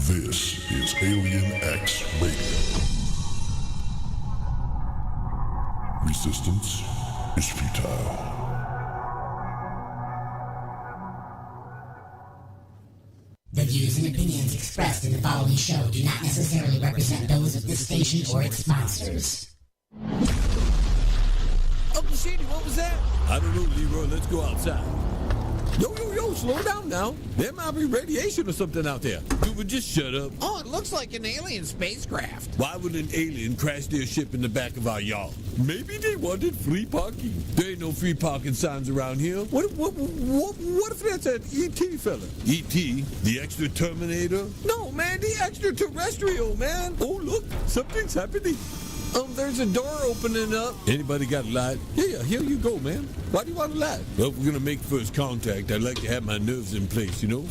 This is Alien X Radio. Resistance is futile. The views and opinions expressed in the following show do not necessarily represent those of this station or its sponsors. Uncle Shady, what was that? I don't know, Leroy. Let's go outside. Yo, slow down now. There might be radiation or something out there. Dude, just shut up. Oh, it looks like an alien spacecraft. Why would an alien crash their ship in the back of our yard? Maybe they wanted free parking. There ain't no free parking signs around here. What if that's an E.T. fella? E.T.? The extra Terminator? No, man, the extraterrestrial, man. Oh, look, something's happening. There's a door opening up. Anybody got a light? Yeah, here you go, man. Why do you want a light? Well, if we're gonna make first contact, I'd like to have my nerves in place, you know?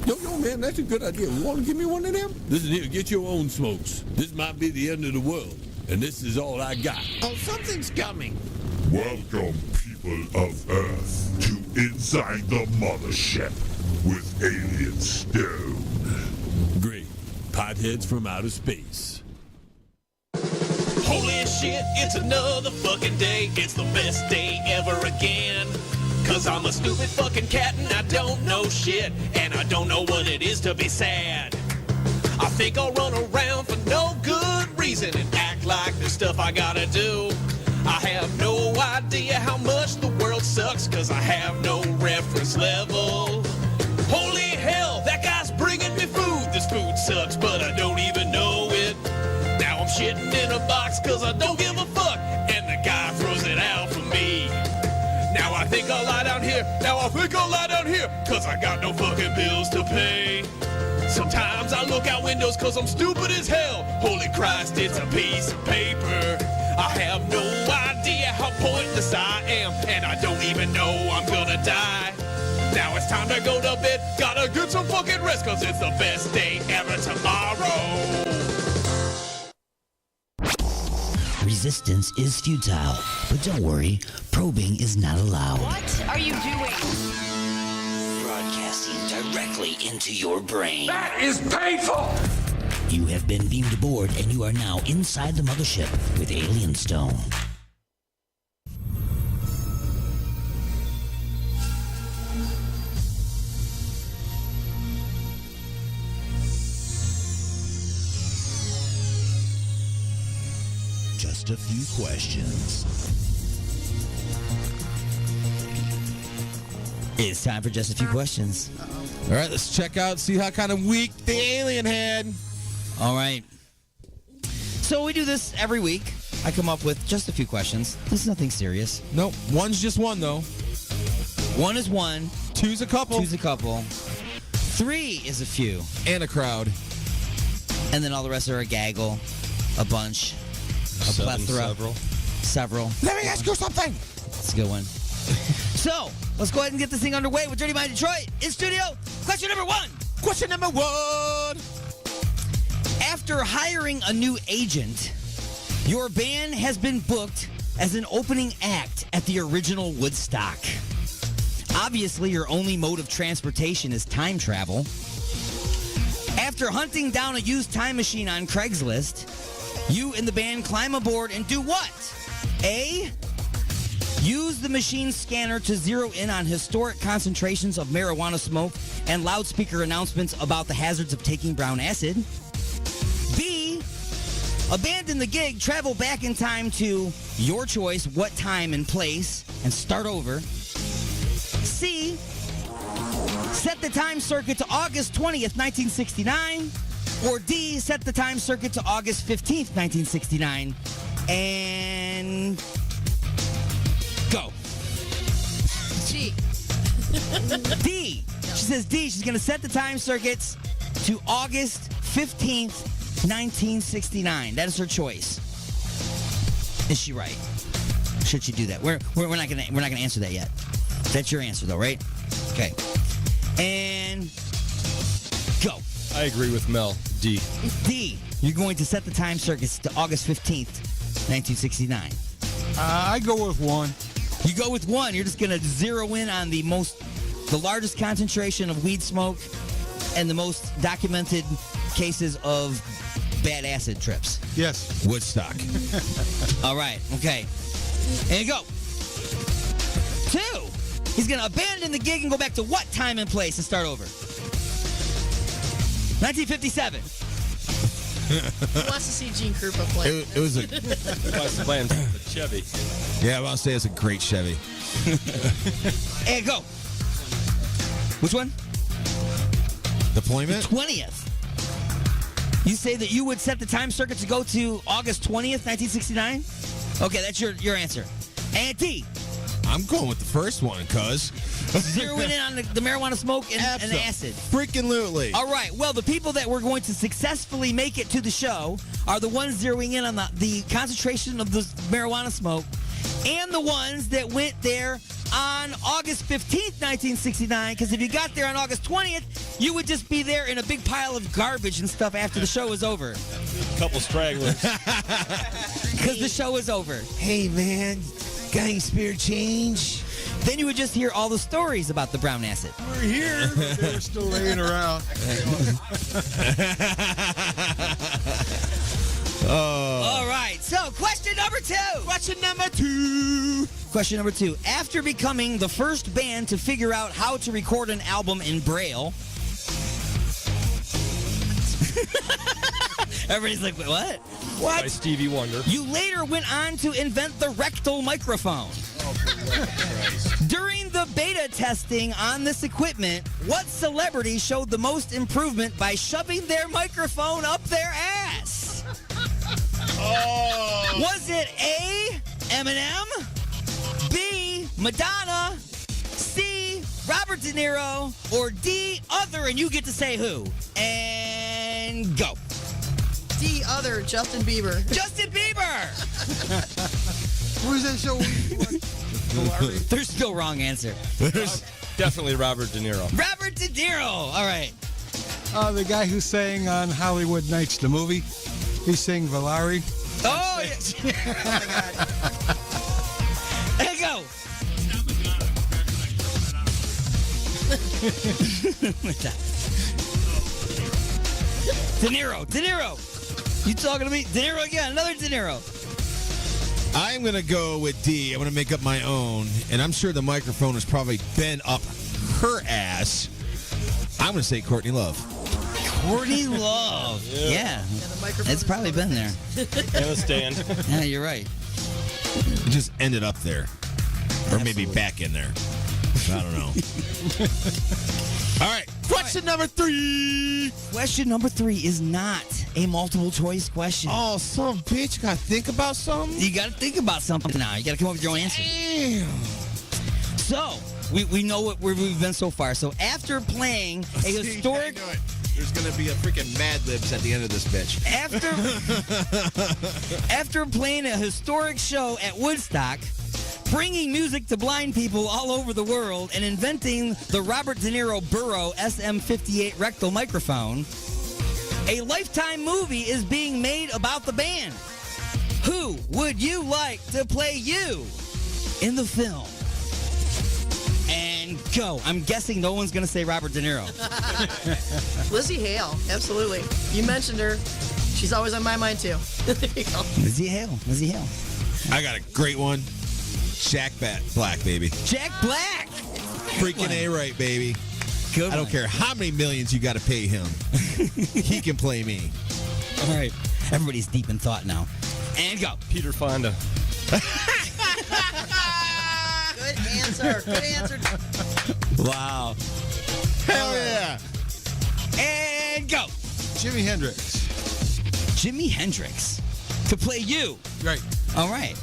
Yo, man, that's a good idea. You wanna give me one of them? Listen here, get your own smokes. This might be the end of the world, and this is all I got. Oh, something's coming. Welcome, people of Earth, to Inside the Mothership with Alien Stone. Great. Potheads from outer space. Holy shit, it's another fucking day. It's the best day ever again. Cause I'm a stupid fucking cat and I don't know shit. And I don't know what it is to be sad. I think I'll run around for no good reason and act like there's stuff I gotta do. I have no idea how much the world sucks cause I have no reference level. Holy hell, that guy's bringing me food. This food sucks but I don't even know it. Now I'm shitting in a box cause I don't give a fuck. And the guy throws it out for me. Now I think I'll lie down here. Cause I got no fucking bills to pay. Sometimes I look out windows cause I'm stupid as hell. Holy Christ, it's a piece of paper. I have no idea how pointless I am. And I don't even know I'm gonna die. Now it's time to go to bed. Gotta get some fucking rest cause it's the best day ever tomorrow. Resistance is futile, but don't worry, probing is not allowed. What are you doing? Broadcasting directly into your brain. That is painful! You have been beamed aboard, and you are now inside the mothership with Alien Stone. Just a few questions. It's time for just a few questions. All right, let's check out, see how kind of week the alien had. All right. So we do this every week. I come up with just a few questions. This is nothing serious. Nope, one's just one, though. One is one. Two's a couple. Two's a couple. Three is a few. And a crowd. And then all the rest are a gaggle, a bunch. A plethora. Several. Let me ask you something. That's a good one. So, let's go ahead and get this thing underway with Dirty Mind Detroit in studio. Question number one. Question number one. After hiring a new agent, your band has been booked as an opening act at the original Woodstock. Obviously, your only mode of transportation is time travel. After hunting down a used time machine on Craigslist, you and the band climb aboard and do what? A, use the machine's scanner to zero in on historic concentrations of marijuana smoke and loudspeaker announcements about the hazards of taking brown acid. B, abandon the gig, travel back in time to your choice, what time and place, and start over. C, set the time circuit to August 20th, 1969. Or D, set the time circuit to August 15th, 1969. And go. Gee. D. She says D. She's going to set the time circuits to August 15th, 1969. That is her choice. Is she right? Should she do that? We're not gonna answer that yet. That's your answer though, right? Okay. And go. I agree with Mel. D. D. You're going to set the time circuits to August 15th, 1969. I go with one. You go with one. You're just going to zero in on the largest concentration of weed smoke and the most documented cases of bad acid trips? Yes. Woodstock. All right, okay. And go. 2. He's going to abandon the gig and go back to what time and place and start over? 1957. Who wants to see Gene Krupa play? It was a Chevy. yeah. I want to say it's a great Chevy. And go. Which one? Deployment. 20th. You say that you would set the time circuit to go to August 20th, 1969? Okay, that's your answer. And T. I'm going with the first one, cuz. Zeroing in on the marijuana smoke and acid. Freaking lootly. All right. Well, the people that were going to successfully make it to the show are the ones zeroing in on the concentration of the marijuana smoke and the ones that went there on August 15th, 1969, because if you got there on August 20th, you would just be there in a big pile of garbage and stuff after the show was over. Couple stragglers. Because the show was over. Hey, man. Got any spare change? Then you would just hear all the stories about the brown acid. We're here. They were still laying around. All right. So, question number 2. Question number 2. After becoming the first band to figure out how to record an album in Braille. Everybody's like, what? What? By Stevie Wonder. You later went on to invent the rectal microphone. During the beta testing on this equipment, what celebrity showed the most improvement by shoving their microphone up their ass? Was it A, Eminem, B, Madonna, C, Robert De Niro, or D, other, and you get to say who. And go. D, other, Justin Bieber. Justin Bieber! Who's that show? There's still wrong answer. Definitely Robert De Niro. Robert De Niro. All right. The guy who sang on Hollywood Nights, the movie. He sang Valari. Oh, yeah. There you go. De Niro. De Niro. You talking to me? De Niro again. Another De Niro. I'm going to go with D. I'm going to make up my own. And I'm sure the microphone has probably been up her ass. I'm going to say Courtney Love. Courtney Love. Yeah. It's probably been there. And a stand. Yeah, you're right. It just ended up there. Or maybe back in there. I don't know. All right. Question number 3. Question number 3 is not a multiple choice question. Oh, some bitch. You got to think about something? You got to think about something now. You got to come up with your own answer. Damn. So, we know where we've been so far. So, after playing a historic... There's going to be a freaking Mad Libs at the end of this bitch. After playing a historic show at Woodstock, bringing music to blind people all over the world, and inventing the Robert De Niro Burrow SM58 rectal microphone, a Lifetime movie is being made about the band. Who would you like to play you in the film? And go. I'm guessing no one's going to say Robert De Niro. Lizzie Hale, absolutely. You mentioned her. She's always on my mind, too. There you go. Lizzie Hale. Lizzie Hale. I got a great one. Jack Black, baby. Jack Black. Freaking A-right, baby. Good I don't one. care how many millions you got to pay him. He can play me. All right. Everybody's deep in thought now. And go. Peter Fonda. Good answer. Good answer. Wow. Hell yeah. And go. Jimi Hendrix. Jimi Hendrix to play you. Right. All right.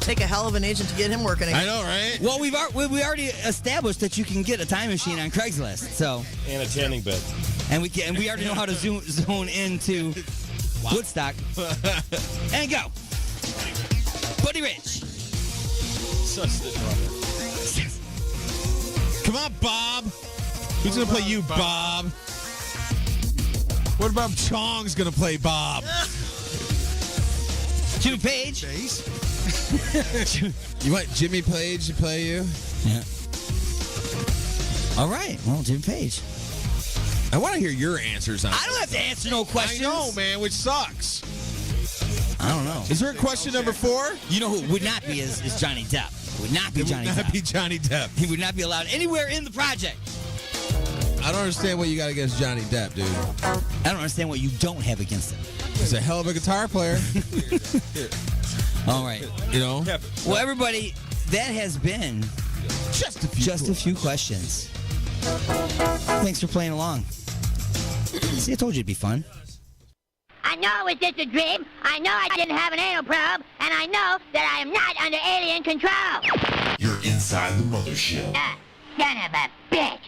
Take a hell of an agent to get him working again. I know, right? Well, we already established that you can get a time machine on Craigslist. So, And a tanning bed. and we already know how to zone into Woodstock. And go. Buddy Rich. Such the drummer. Come on, Bob. Who's going to play you, Bob? What about Chong's going to play Bob? Jimmy Page. You want Jimmy Page to play you? Yeah. All right. Well, Jimmy Page. I want to hear your answers on I don't have to answer no questions. I know, man, which sucks. I don't know. Is there a question number 4? You know who would not be is Johnny Depp. Would not be Johnny Depp. Would not Depp. be Johnny Depp. He would not be allowed anywhere in the project. I don't understand what you got against Johnny Depp, dude. I don't understand what you don't have against him. He's a hell of a guitar player. All right. You know? Well, everybody, that has been just a few questions. Thanks for playing along. See, I told you it'd be fun. I know it was just a dream. I know I didn't have an anal probe. And I know that I am not under alien control. You're inside the mothership. Son of a bitch.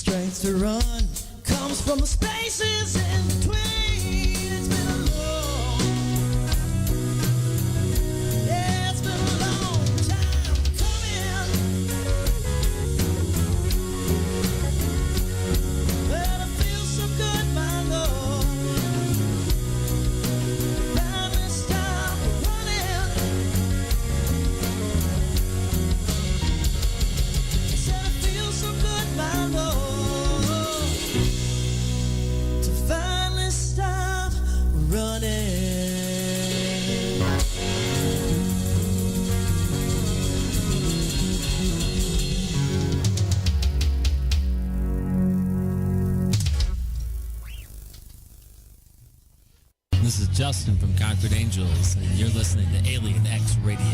strength to run comes from the spaces in between. It's been a long, yeah, it's been a long time coming. But I feel so good, my Lord. Finally stop running. Said I feel so good, my Lord, to finally stop running. This is Justin from Conquered Angels, and you're listening to Alien X Radio.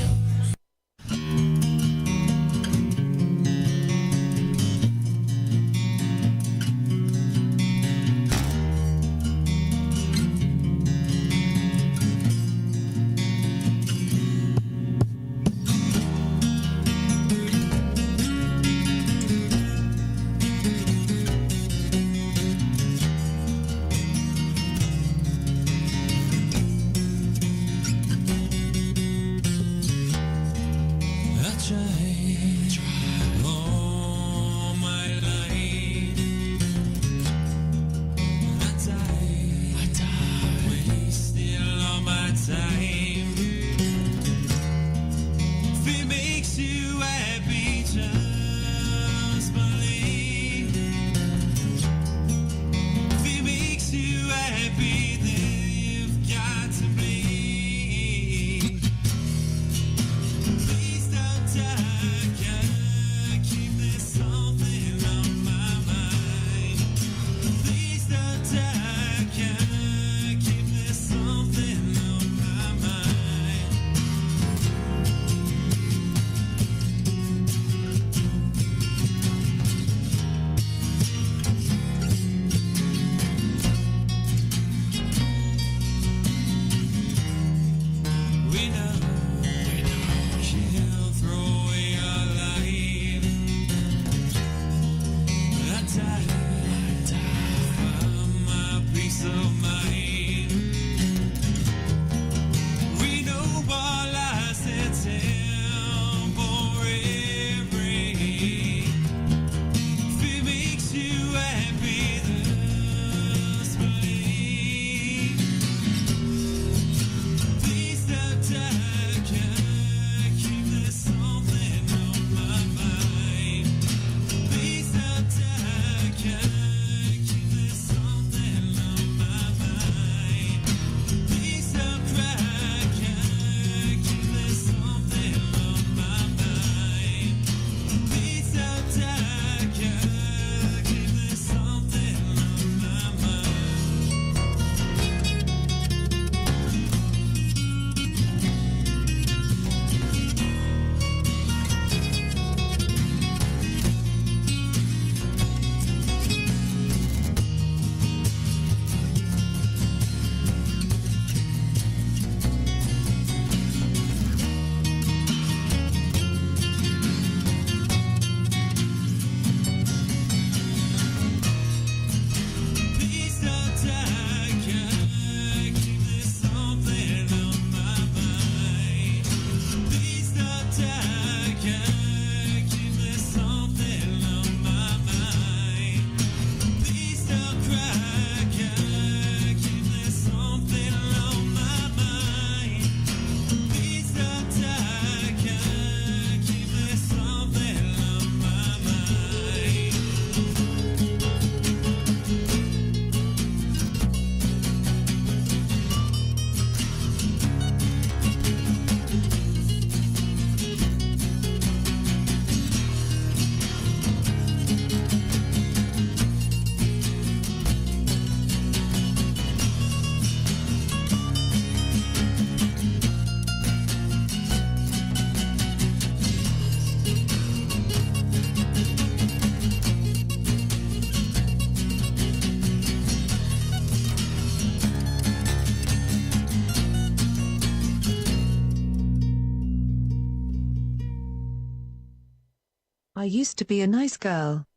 I used to be a nice girl.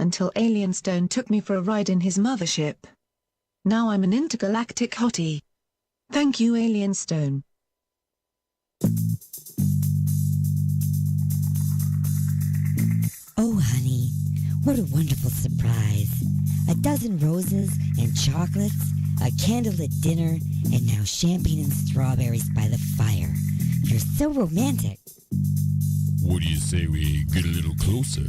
until Alien Stone took me for a ride in his mothership. Now I'm an intergalactic hottie. Thank you, Alien Stone. Oh, honey, what a wonderful surprise. A dozen roses and chocolates, a candlelit dinner, and now champagne and strawberries by the fire. You're so romantic. What do you say we get a little closer?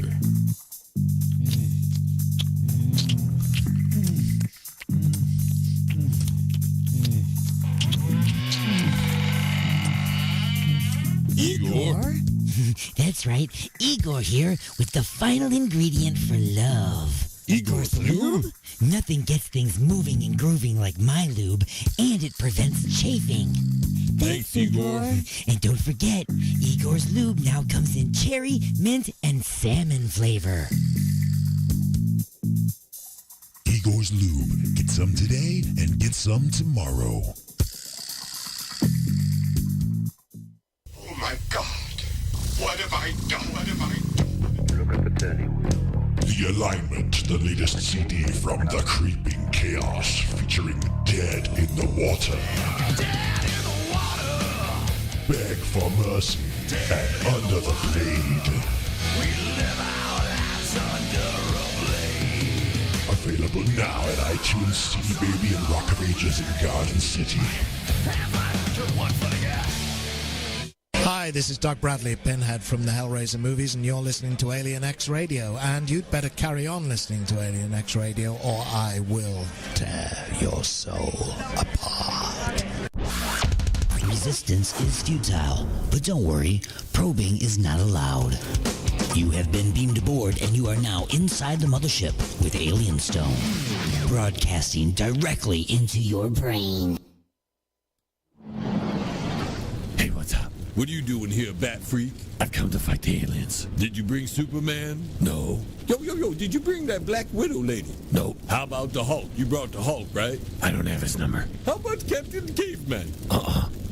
Igor? That's right, Igor here with the final ingredient for love. Igor's lube? Nothing gets things moving and grooving like my lube, and it prevents chafing. Thanks, Igor. And don't forget, Igor's lube now comes in cherry, mint, and salmon flavor. Igor's lube. Get some today and get some tomorrow. Oh my God. What have I done? What have I done? Look at the turning wheel. The Alignment, the latest CD from The Creeping Chaos, featuring Dead in the Water. Dead in the water. Beg for mercy and Under the Blade. We live our lives under a blade. Available now at iTunes, CD Baby, and Rock of Ages in Garden City. Hi, this is Doug Bradley, Pinhead from the Hellraiser movies, and you're listening to Alien X Radio. And you'd better carry on listening to Alien X Radio, or I will tear your soul apart. Resistance is futile, but don't worry, probing is not allowed. You have been beamed aboard, and you are now inside the mothership with Alien Stone, broadcasting directly into your brain. Hey, what's up? What are you doing here, Bat Freak? I've come to fight the aliens. Did you bring Superman? No. Yo, did you bring that Black Widow lady? No. How about the Hulk? You brought the Hulk, right? I don't have his number. How about Captain Caveman?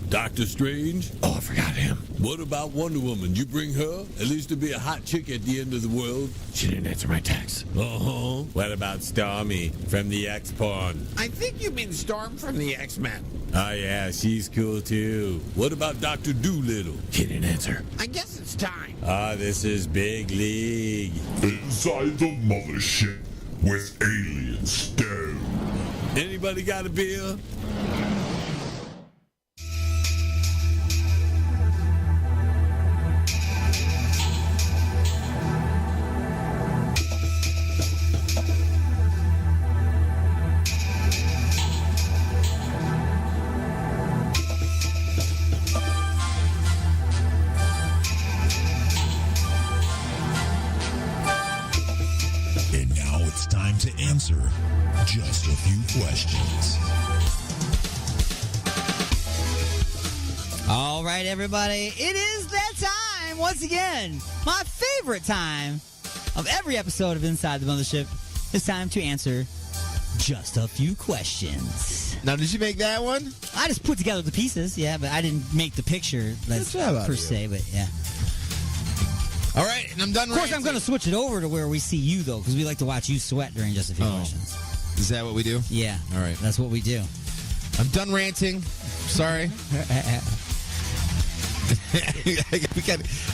Doctor Strange? Oh, I forgot him. What about Wonder Woman? You bring her? At least to be a hot chick at the end of the world? She didn't answer my text. Uh-huh. What about Stormy from the X-Pawn? I think you mean Storm from the X-Men. Oh, yeah, she's cool, too. What about Dr. Doolittle? He didn't answer. I guess it's time. This is Big League. Inside the mothership with Alien Stone. Anybody got a beer? To answer just a few questions. All right, everybody, it is that time once again. My favorite time of every episode of Inside the Mothership. It's time to answer just a few questions. Now, did you make that one? I just put together the pieces, yeah, but I didn't make the picture per se, but yeah. All right, and I'm done. Of course, I'm going to switch it over to where we see you, though, because we like to watch you sweat during just a few questions. Is that what we do? Yeah. All right. That's what we do. I'm done ranting. Sorry. I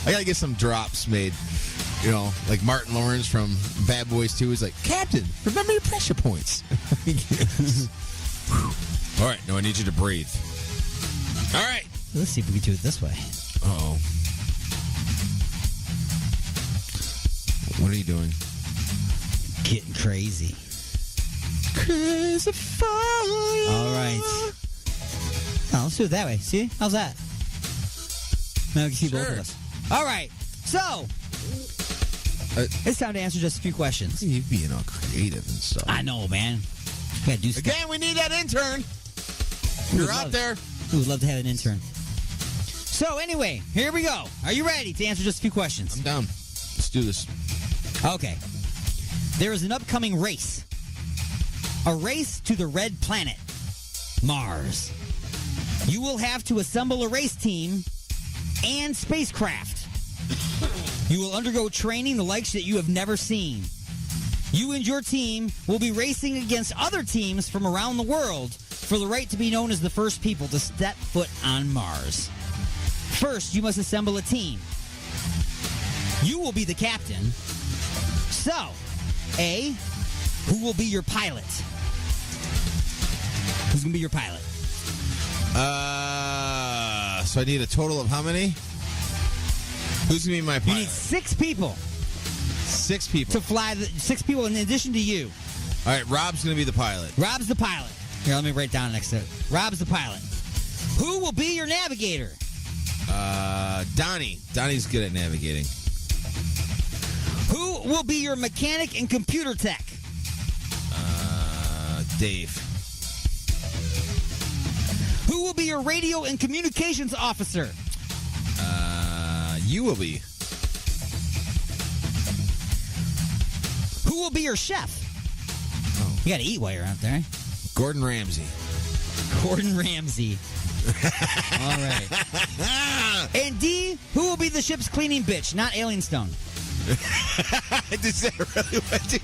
got to get some drops made. You know, like Martin Lawrence from Bad Boys 2 is like, Captain, remember your pressure points. All right, now I need you to breathe. All right. Let's see if we can do it this way. Uh-oh. What are you doing? Getting crazy. Crazy fire. All right. Oh, let's do it that way. See? How's that? Now we can see both of us. All right. So, it's time to answer just a few questions. You being all creative and stuff. I know, man. We gotta do stuff. Again, we need that intern. You're out there. We would love to have an intern. So, anyway, here we go. Are you ready to answer just a few questions? I'm down. Let's do this. Okay. There is an upcoming race. A race to the red planet, Mars. You will have to assemble a race team and spacecraft. You will undergo training the likes that you have never seen. You and your team will be racing against other teams from around the world for the right to be known as the first people to step foot on Mars. First, you must assemble a team. You will be the captain. So, A, who will be your pilot? Who's going to be your pilot? So I need a total of how many? Who's going to be my pilot? You need 6 people. 6 people. To fly, 6 people in addition to you. All right, Rob's going to be the pilot. Rob's the pilot. Here, let me write down next to it. Rob's the pilot. Who will be your navigator? Donnie. Donnie's good at navigating. Who will be your mechanic and computer tech? Dave. Who will be your radio and communications officer? You will be. Who will be your chef? Oh. You got to eat while you're out there. Gordon Ramsay. Gordon Ramsay. All right. And D, who will be the ship's cleaning bitch? Not Alien Stone. Is that really what you...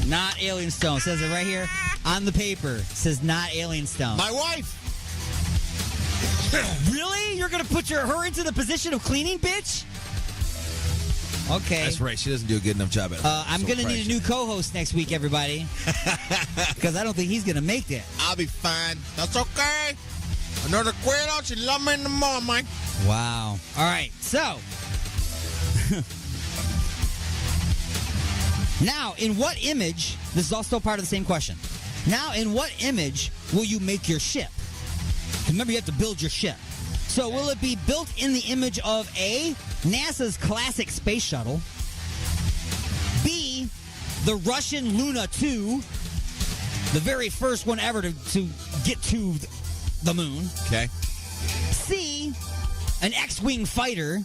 Not Alien Stone. Says it right here on the paper. Says not Alien Stone. My wife. Really? You're going to put her into the position of cleaning bitch? Okay. That's right. She doesn't do a good enough job at it. I'm going to need a new co-host next week, everybody. Because I don't think he's going to make that. I'll be fine. That's okay. Another quid, she love me in the morning. Wow. All right. So. Now, in what image, this is all still part of the same question. Now, in what image will you make your ship? Remember, you have to build your ship. So, will it be built in the image of A, NASA's classic space shuttle, B, the Russian Luna 2, the very first one ever to get to the moon, okay, C, an X-Wing fighter,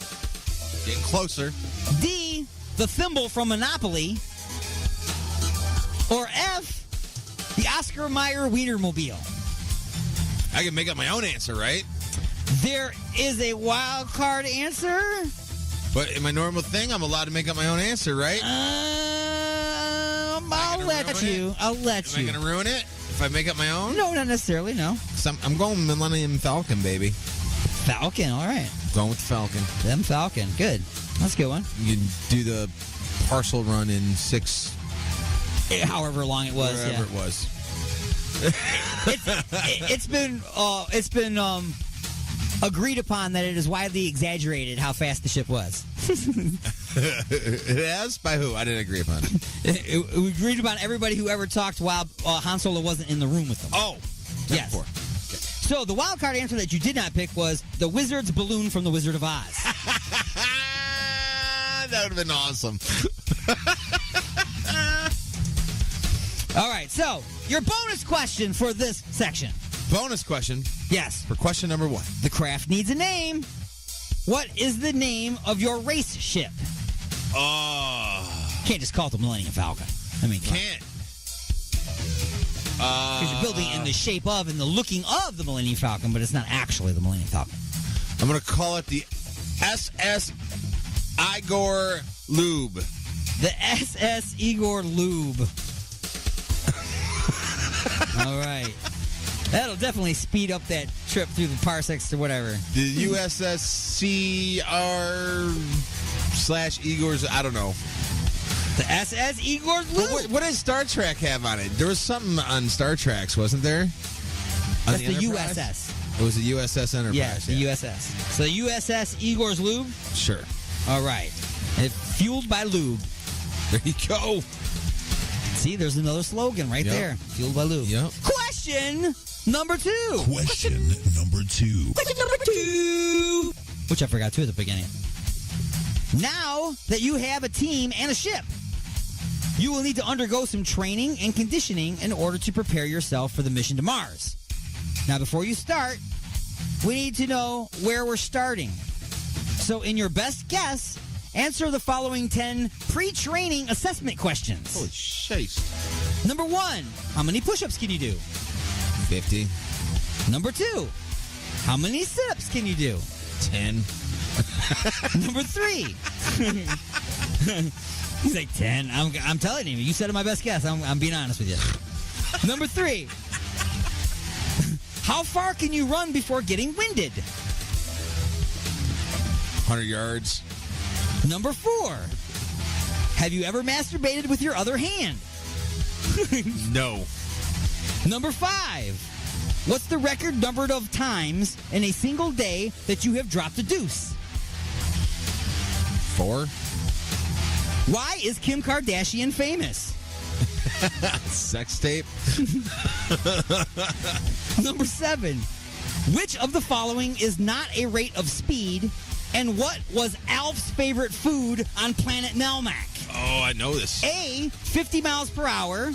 getting closer, D, the thimble from Monopoly, or F, the Oscar Mayer Wienermobile? I can make up my own answer, right? There is a wild card answer. But in my normal thing, I'm allowed to make up my own answer, right? I'll let you. I'll let you. Am I going to ruin it if I make up my own? No, not necessarily, no. I'm going Millennium Falcon, baby. Falcon, all right. Going with the Falcon. Them Falcon, good. That's a good one. You can do the parcel run in 6... However long it was, wherever it was. It's been agreed upon that it is widely exaggerated how fast the ship was. It has? By who? I didn't agree upon it. We agreed upon everybody who ever talked while Han Solo wasn't in the room with them. Oh, yes. Okay. So the wild card answer that you did not pick was the Wizard's balloon from the Wizard of Oz. That would have been awesome. All right, so your bonus question for this section. Bonus question? Yes. For question number 1. The craft needs a name. What is the name of your race ship? Can't just call it the Millennium Falcon. I mean, can't. Because you're building in the shape of and the looking of the Millennium Falcon, but it's not actually the Millennium Falcon. I'm going to call it the SS Igor Lube. The SS Igor Lube. All right. That'll definitely speed up that trip through the parsecs or whatever. The USSCR/Igor's, I don't know. The SS Igor's Lube? What does Star Trek have on it? There was something on Star Trek's, wasn't there? That's the USS. It was the USS Enterprise. Yes, the USS. So the USS Igor's Lube? Sure. All right. It's fueled by lube. There you go. See, there's another slogan right there. Fueled by lube. Yep. Question number 2. Question number 2. Question number 2. Which I forgot too at the beginning. Now that you have a team and a ship, you will need to undergo some training and conditioning in order to prepare yourself for the mission to Mars. Now, before you start, we need to know where we're starting. So, in your best guess, answer the following 10 pre-training assessment questions. Holy shit. Number 1, how many push-ups can you do? 50. Number 2, how many sit-ups can you do? 10. Number 3, He's like 10. I'm telling you. You said my best guess. I'm being honest with you. Number 3. How far can you run before getting winded? 100 yards. Number 4. Have you ever masturbated with your other hand? No. Number 5. What's the record number of times in a single day that you have dropped a deuce? 4. Why is Kim Kardashian famous? Sex tape. Number 7. Which of the following is not a rate of speed? And what was Alf's favorite food on planet Melmac? Oh, I know this. A, 50 miles per hour.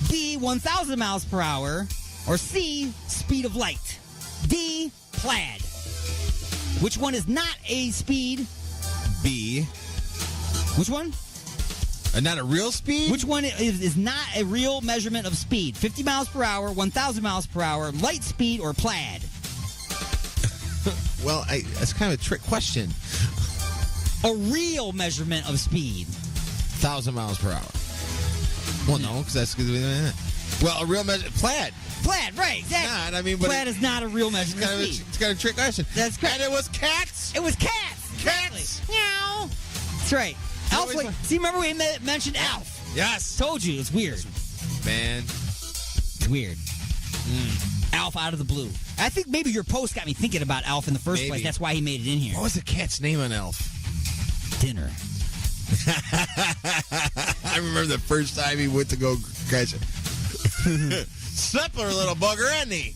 B, 1,000 miles per hour. Or C, speed of light. D, plaid. Which one is not a speed? B. Which one? Not a real speed? Which one is not a real measurement of speed? 50 miles per hour, 1,000 miles per hour, light speed, or plaid? Well, that's kind of a trick question. A real measurement of speed. 1,000 miles per hour. Well, no, because that's going to be that. Well, a real measure. Plaid. Plaid, right, exactly. Not, I mean, but plaid is not a real measurement of speed. It's kind of a trick question. That's correct. And it was cats. It was cats. Cats. Exactly. Meow. That's right. Alf, see, remember we mentioned Alf? Yes. Told you, it's weird. Man. It's weird. Alf out of the blue. I think maybe your post got me thinking about Alf in the first place. That's why he made it in here. What was the cat's name on Elf? Dinner. I remember the first time he went to go catch it. Slipper, little bugger, isn't he?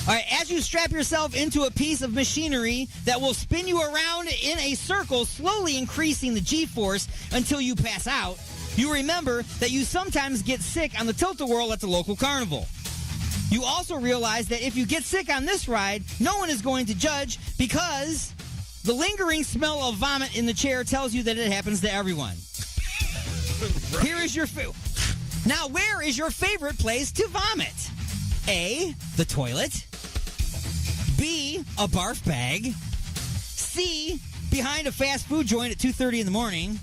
All right, as you strap yourself into a piece of machinery that will spin you around in a circle, slowly increasing the G-force until you pass out, you remember that you sometimes get sick on the tilt-a-whirl at the local carnival. You also realize that if you get sick on this ride, no one is going to judge because the lingering smell of vomit in the chair tells you that it happens to everyone. Right. Here is your... Now, where is your favorite place to vomit? A, the toilet. B, a barf bag. C, behind a fast food joint at 2:30 in the morning.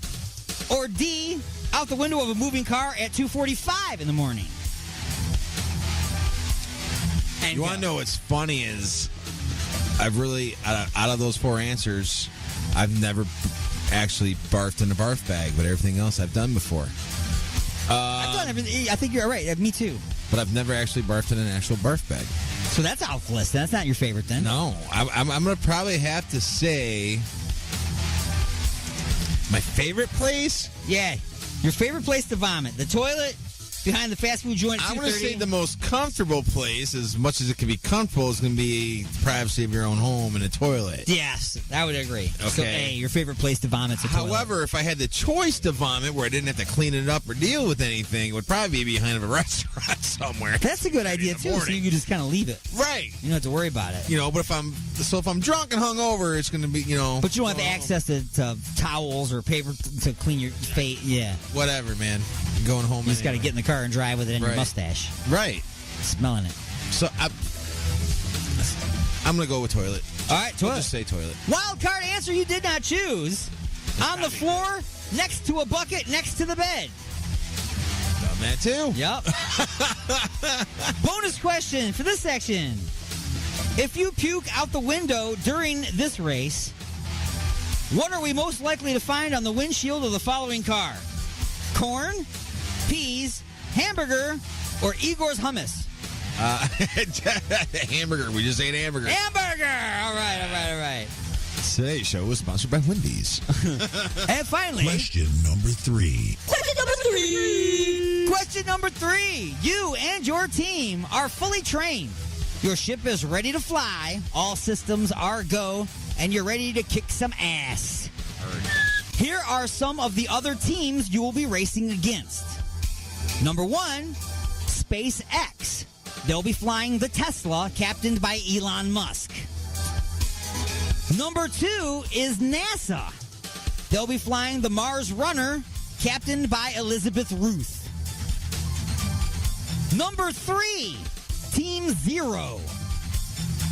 Or D, out the window of a moving car at 2:45 in the morning. And you want to know what's funny is I've really, out of those 4 answers, I've never actually barfed in a barf bag, but everything else I've done before. I've done everything. I think you're right. Me too. But I've never actually barfed in an actual barf bag. So that's off the list. That's not your favorite then? No. I'm going to probably have to say my favorite place? Yeah. Your favorite place to vomit. The toilet, behind the fast food joint at 2:30. I'm going to say the most comfortable place, as much as it can be comfortable, is going to be the privacy of your own home and a toilet. Yes, I would agree. Okay. So, A, your favorite place to vomit is a toilet. However, if I had the choice to vomit where I didn't have to clean it up or deal with anything, it would probably be behind a restaurant somewhere. That's a good idea, too, so you could just kind of leave it. Right. You don't have to worry about it. You know, but if I'm drunk and hungover, it's going to be, you know. But you don't have access to towels or paper to clean your face. Yeah. Whatever, man. I'm going home. You just got to get in the car and drive with it in your Right. mustache. Right. Smelling it. So I'm going to go with toilet. All right, toilet. We'll just say toilet. Wild card answer you did not choose. On the floor, next to a bucket, next to the bed. Done that too. Yep. Bonus question for this section. If you puke out the window during this race, what are we most likely to find on the windshield of the following car? Corn, peas, hamburger, or Igor's hummus? Hamburger. We just ate hamburger. Hamburger! All right. Today's show was sponsored by Wendy's. And finally... Question number 3. Question number 3. You and your team are fully trained. Your ship is ready to fly. All systems are go. And you're ready to kick some ass. Here are some of the other teams you will be racing against. Number 1, SpaceX. They'll be flying the Tesla, captained by Elon Musk. Number 2 is NASA. They'll be flying the Mars Runner, captained by Elizabeth Ruth. Number 3, Team Zero.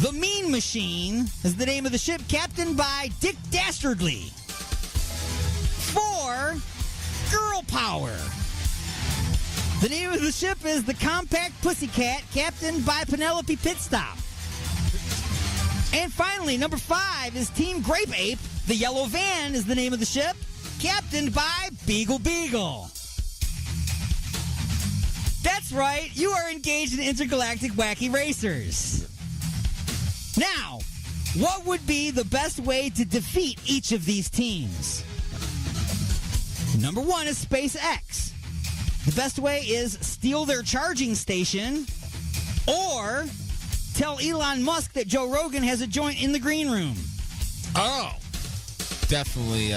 The Mean Machine is the name of the ship, captained by Dick Dastardly. 4, Girl Power. The name of the ship is the Compact Pussycat, captained by Penelope Pitstop. And finally, number 5 is Team Grape Ape. The Yellow Van is the name of the ship, captained by Beagle Beagle. That's right, you are engaged in intergalactic wacky racers. Now, what would be the best way to defeat each of these teams? Number 1 is SpaceX. The best way is steal their charging station or tell Elon Musk that Joe Rogan has a joint in the green room. Oh. Definitely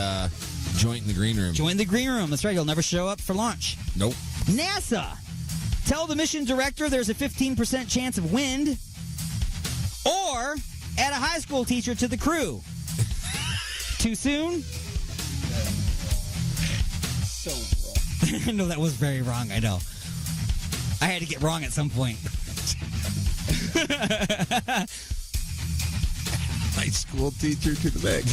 joint in the green room. Join the green room. That's right. You'll never show up for launch. Nope. NASA. Tell the mission director there's a 15% chance of wind. Or add a high school teacher to the crew. Too soon? So wrong. No, that was very wrong. I know. I had to get wrong at some point. High school teacher to the back.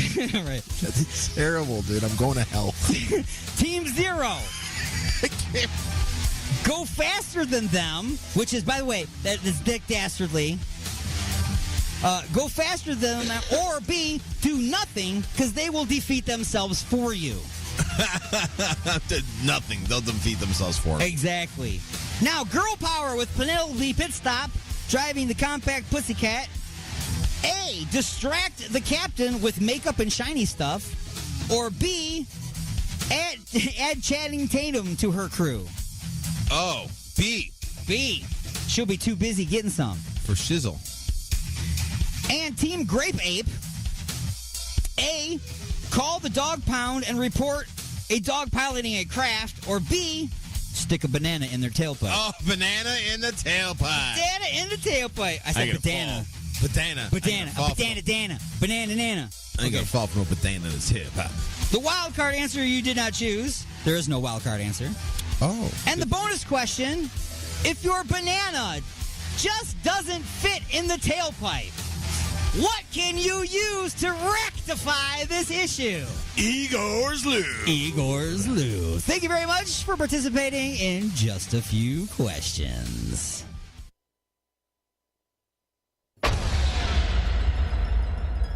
Right. That's terrible, dude. I'm going to hell. Team 0. Go faster than them, which is, by the way, that is Dick Dastardly. Go faster than them, or B, do nothing, because they will defeat themselves for you. Nothing. They'll defeat themselves for it. Exactly. Now, Girl Power with Penelope Pitstop driving the Compact Pussycat. A, distract the captain with makeup and shiny stuff. Or B, add Channing Tatum to her crew. Oh, B. B. She'll be too busy getting some. For shizzle. And Team Grape Ape. A, call the dog pound and report a dog piloting a craft. Or B, stick a banana in their tailpipe. Oh, banana in the tailpipe. Banana in the tailpipe. I said banana. Banana. Banana. Banana. Banana. Banana. I ain't gonna fall from a banana in his tailpipe. The wild card answer you did not choose. There is no wild card answer. Oh. And the bonus question, if your banana just doesn't fit in the tailpipe, what can you use to rectify this issue? Igor's Lou. Igor's Lou. Thank you very much for participating in Just a Few Questions.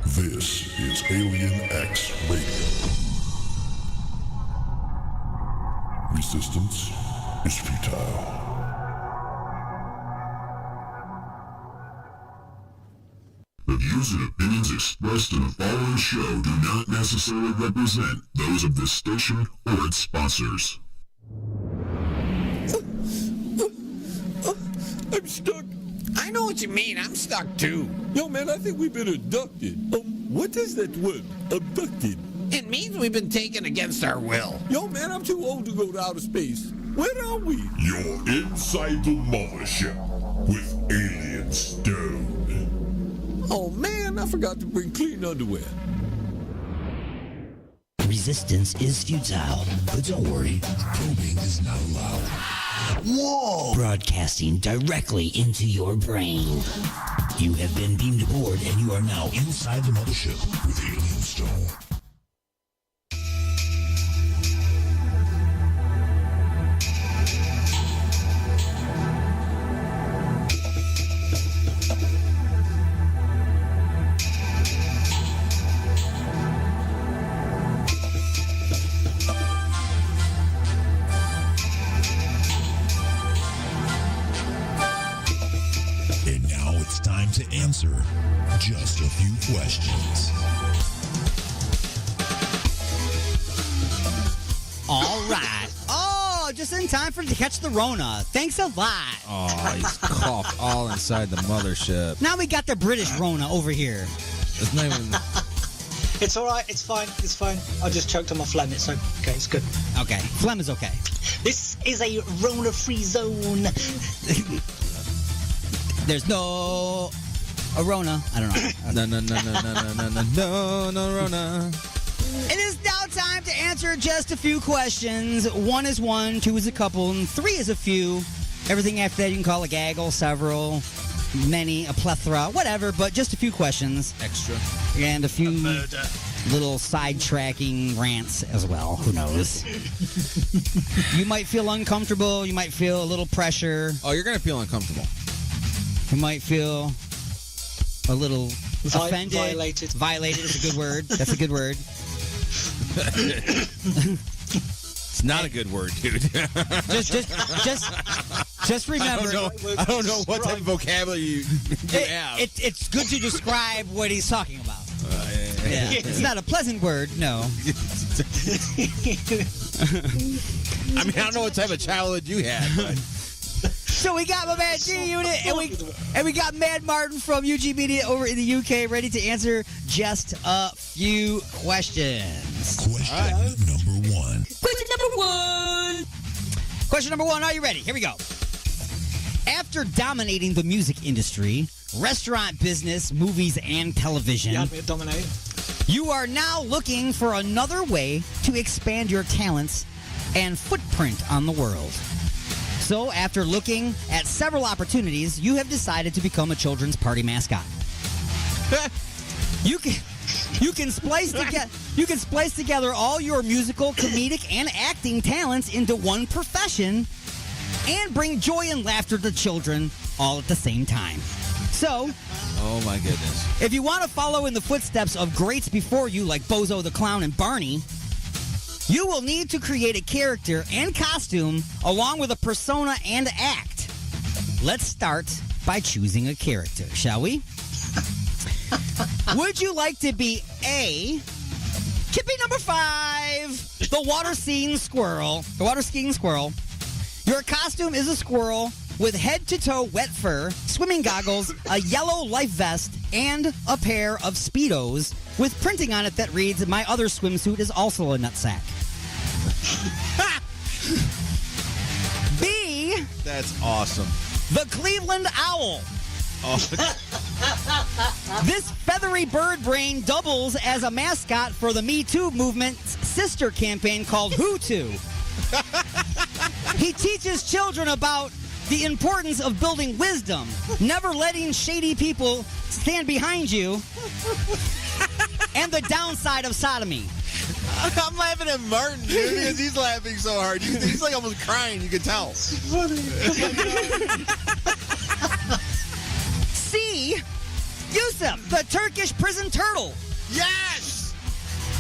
This is Alien X Radio. Resistance is futile. The views and opinions expressed in the following show do not necessarily represent those of this station or its sponsors. I'm stuck. I know what you mean. I'm stuck too. Yo, man, I think we've been abducted. What is that word? Abducted? It means we've been taken against our will. Yo, man, I'm too old to go to outer space. Where are we? You're inside the mothership with Alien Stone. Oh, man, I forgot to bring clean underwear. Resistance is futile, but don't worry, probing is not allowed. Whoa! Broadcasting directly into your brain. You have been beamed aboard and you are now inside the mothership with Alien Stone. To answer just a few questions. All right. Oh, just in time for to catch the Rona. Thanks a lot. Oh, he's coughed all inside the mothership. Now we got the British Rona over here. It's not even... It's all right. It's fine. It's fine. I just choked on my phlegm. It's okay. It's good. Okay. Phlegm is okay. This is a Rona-free zone. There's no... A Rona. I don't know. No, Rona. It is now time to answer just a few questions. 1 is 1, 2 is a couple, and 3 is a few. Everything after that you can call a gaggle, several, many, a plethora, whatever, but just a few questions. Extra. And a few... little sidetracking rants as well. Who knows? You might feel uncomfortable. You might feel a little pressure. Oh, you're going to feel uncomfortable. You might feel a little offended. Violated. Violated is a good word. That's a good word. It's not a good word, dude. Just remember. I don't know what type of vocabulary you have. It's good to describe what he's talking about. Yeah. It's not a pleasant word, no. I mean, I don't know what type of childhood you had, but... So we got my man G-Unit, and we got Mad Martin from UG Media over in the UK ready to answer just a few questions. Question number one. Question number one, are you ready? Here we go. After dominating the music industry, restaurant business, movies, and television, you are now looking for another way to expand your talents and footprint on the world. So, after looking at several opportunities, you have decided to become a children's party mascot. You can splice together all your musical, comedic, and acting talents into one profession and bring joy and laughter to children all at the same time. So, oh my goodness. If you want to follow in the footsteps of greats before you like Bozo the Clown and Barney, you will need to create a character and costume along with a persona and act. Let's start by choosing a character, shall we? Would you like to be A, Chippy number 5, the water skiing squirrel? Your costume is a squirrel with head-to-toe wet fur, swimming goggles, a yellow life vest, and a pair of Speedos with printing on it that reads, "My other swimsuit is also a nutsack." B. That's awesome. The Cleveland Owl. Oh. This feathery bird brain doubles as a mascot for the Me Too movement's sister campaign called Who To. He teaches children about the importance of building wisdom, never letting shady people stand behind you, and the downside of sodomy. I'm laughing at Martin, dude, because he's laughing so hard. He's like almost crying, you can tell. C. Yusuf, the Turkish prison turtle. Yes!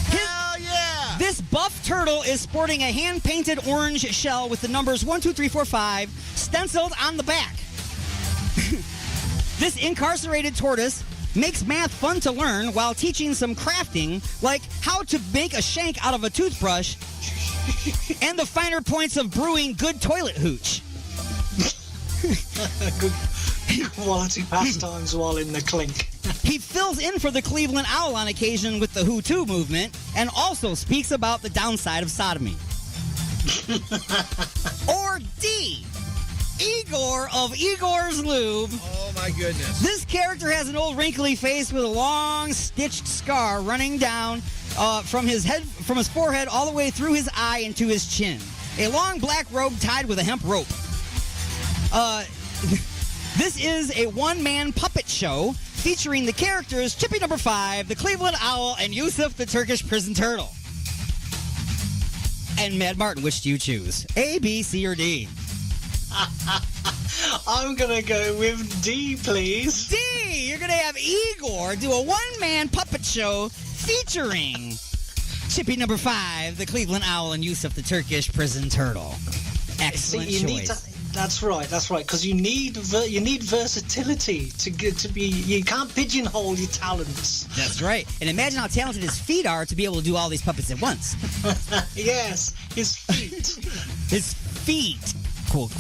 Hell yeah! This buff turtle is sporting a hand-painted orange shell with the numbers 1, 2, 3, 4, 5 stenciled on the back. This incarcerated tortoise makes math fun to learn while teaching some crafting, like how to make a shank out of a toothbrush and the finer points of brewing good toilet hooch. Good quality pastimes while in the clink. He fills in for the Cleveland Owl on occasion with the Who To movement and also speaks about the downside of sodomy. Or D. Igor of Igor's Lube. Oh my goodness. This character has an old wrinkly face with a long stitched scar running down from his forehead all the way through his eye and to his chin. A long black robe tied with a hemp rope. This is a one-man puppet show featuring the characters Chippy number 5, the Cleveland Owl, and Yusuf the Turkish prison turtle. And Mad Martin, which do you choose? A, B, C, or D? I'm going to go with D, please. D! You're going to have Igor do a one-man puppet show featuring Chippy number 5, the Cleveland Owl, and Yusuf the Turkish prison turtle. Excellent choice. That's right. Because you need versatility to be. You can't pigeonhole your talents. That's right. And imagine how talented his feet are to be able to do all these puppets at once. Yes, his feet. His feet. Quote.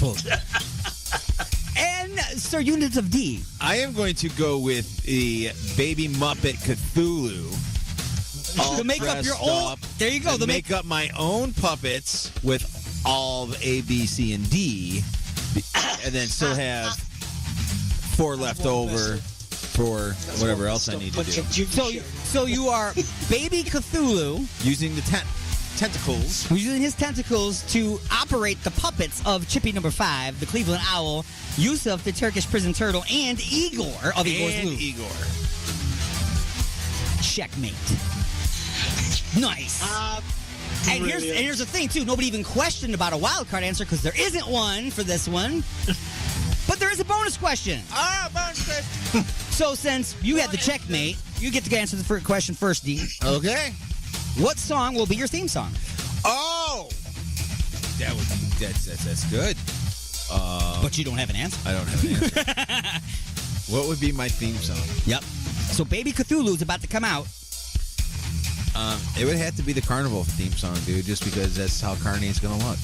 And Sir Units of D. I am going to go with the Baby Muppet Cthulhu. To make up your own. There you go. Make up my own puppets with all of A, B, C, and D, and then still have 4 left over for whatever else I need to do. So you are Baby Cthulhu using the tentacles. Using his tentacles to operate the puppets of Chippy number 5, the Cleveland Owl, Yusuf the Turkish prison turtle, and Igor of Igor's Lube. Igor. Checkmate. Nice. And here's the thing, too. Nobody even questioned about a wild card answer because there isn't one for this one. But there is a bonus question. Bonus question. So since you had the checkmate, you get to answer the first question first, D. Okay. What song will be your theme song? Oh! That's good. But you don't have an answer. I don't have an answer. What would be my theme song? Yep. So Baby Cthulhu is about to come out. It would have to be the Carnival theme song, dude, just because that's how Carney's going to look.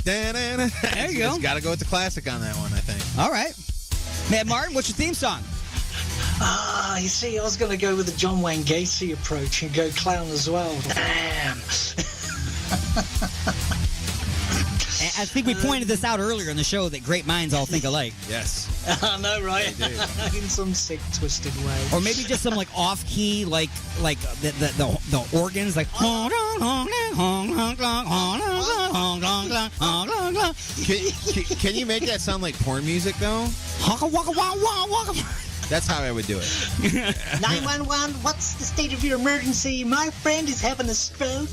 There you go. Got to go with the classic on that one, I think. All right. Matt Martin, what's your theme song? You see, I was going to go with the John Wayne Gacy approach and go clown as well. Damn. I think we pointed this out earlier in the show that great minds all think alike. Yes. I know, right? In some sick, twisted way. Or maybe just some like off key, like the organs, like. Can you make that sound like porn music though? That's how I would do it. 911, what's the state of your emergency? My friend is having a stroke.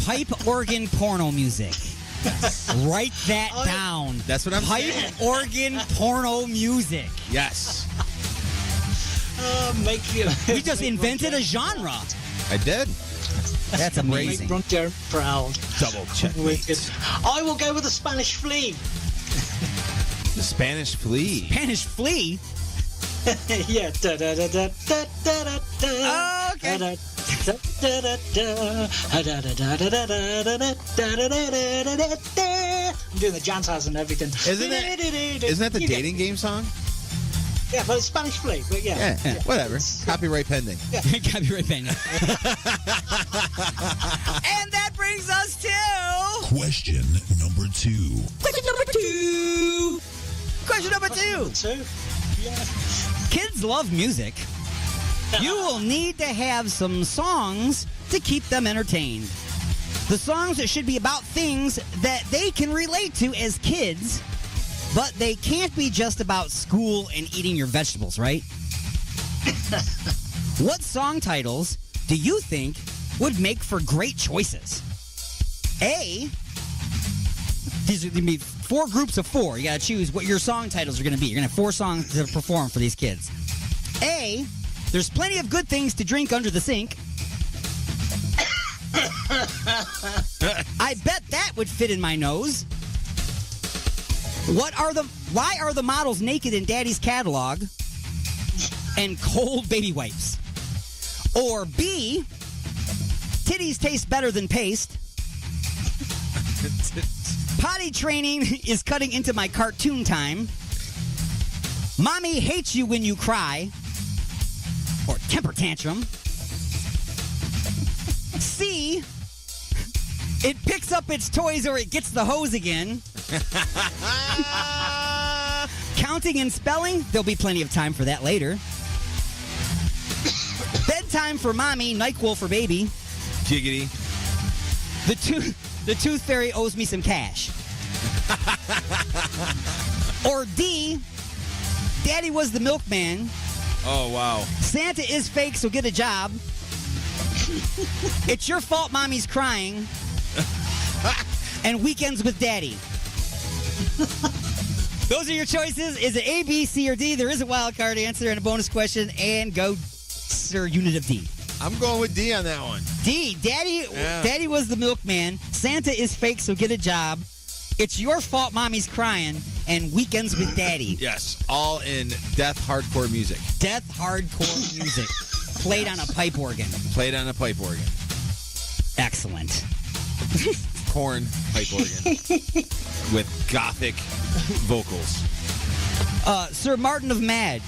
Pipe organ porno music. Write that down. That's what I'm saying. Pipe organ porno music. Yes. We just invented a genre. I did. That's amazing. Make Ron Jeremy proud. Double check. I will go with the Spanish Flea. The Spanish Flea. Spanish Flea? Yeah. Da da da da da da da da. Okay. I'm doing the jazz hands and everything. Isn't that the dating game song? Yeah, but it's Spanish Flea. But yeah. Whatever. Copyright pending. Yeah. Copyright pending. And that brings us to Question number 2. Question number 2. Question number 2. Yeah. Kids love music. You will need to have some songs to keep them entertained. The songs that should be about things that they can relate to as kids, but they can't be just about school and eating your vegetables, right? What song titles do you think would make for great choices? A, these are going to be 4 groups of 4. You got to choose what your song titles are going to be. You're going to have 4 songs to perform for these kids. A, there's plenty of good things to drink under the sink. I bet that would fit in my nose. Why are the models naked in Daddy's catalog? And cold baby wipes. Or B, titties taste better than paste. Potty training is cutting into my cartoon time. Mommy hates you when you cry. Or temper tantrum. C, it picks up its toys or it gets the hose again. Counting and spelling, there'll be plenty of time for that later. Bedtime for mommy, NyQuil for baby. Giggity. The tooth fairy owes me some cash. Or D, Daddy was the milkman. Oh, wow. Santa is fake, so get a job. It's your fault mommy's crying. And weekends with daddy. Those are your choices. Is it A, B, C, or D? There is a wild card answer and a bonus question. And go, sir, unit of D. I'm going with D on that one. D, Daddy was the milkman. Santa is fake, so get a job. It's your fault mommy's crying. And weekends with daddy. Yes, all in death hardcore music. Death hardcore music. Played on a pipe organ. Played on a pipe organ. Excellent. Corn pipe organ. With gothic vocals. Sir Martin of Mad.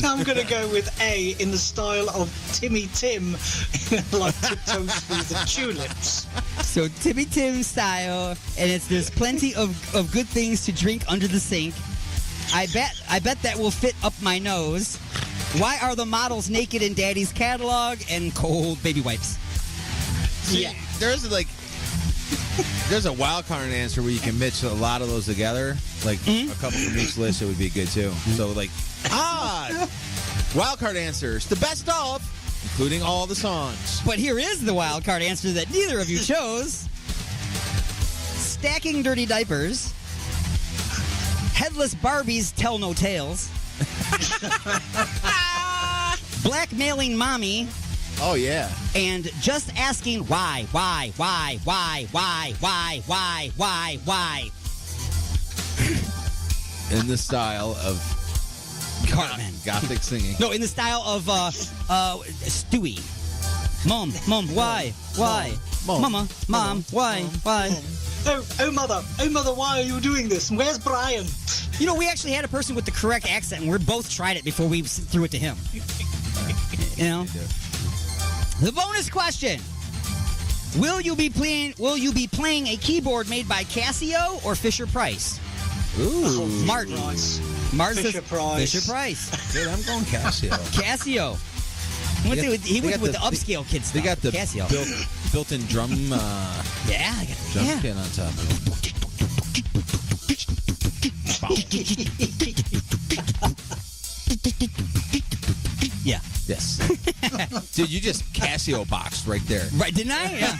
I'm going to go with A in the style of Timmy Tim, like Tiptoes Through the Tulips. So Timmy Tim style, and there's plenty of good things to drink under the sink. I bet that will fit up my nose. Why are the models naked in Daddy's catalog? And cold baby wipes. See, yeah. There's a wild card answer where you can mix a lot of those together. Like a couple from each list, it would be good too. So like, Wild card answers, the best of, including all the songs. But here is the wild card answer that neither of you chose. Stacking dirty diapers. Headless Barbies tell no tales. Blackmailing mommy. Oh, yeah. And just asking why. In the style of Cartman. Gothic singing. No, in the style of Stewie. Mom, why? Mama, Mom, why? Oh, mother, why are you doing this? Where's Brian? You know, we actually had a person with the correct accent, and we both tried it before we threw it to him. You know? The bonus question. Will you be playing a keyboard made by Casio or Fisher-Price? Ooh. Martin. Martin says Fisher-Price. Fisher-Price. Dude, I'm going Casio. Casio. He went with the upscale kids. They got the Casio. built-in drum. Yeah, I got the drum kit on top of it. Yeah. Yes. Dude, you just Casio boxed right there. Right, didn't I? Yeah.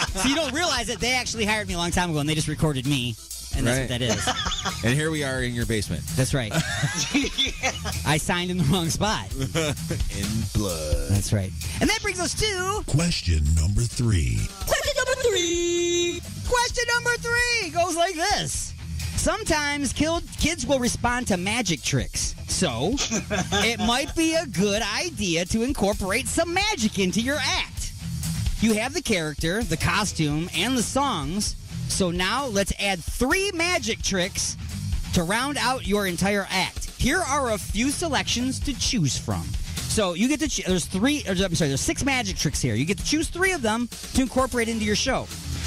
So you don't realize that they actually hired me a long time ago and they just recorded me. And that's what that is. And here we are in your basement. That's right. I signed in the wrong spot. In blood. That's right. And that brings us to... Question number 3. Question number 3! Question number 3 goes like this. Sometimes kids will respond to magic tricks. So, it might be a good idea to incorporate some magic into your act. You have the character, the costume, and the songs. So now let's add 3 magic tricks to round out your entire act. Here are a few selections to choose from. So you get to there's 6 magic tricks here. You get to choose 3 of them to incorporate into your show.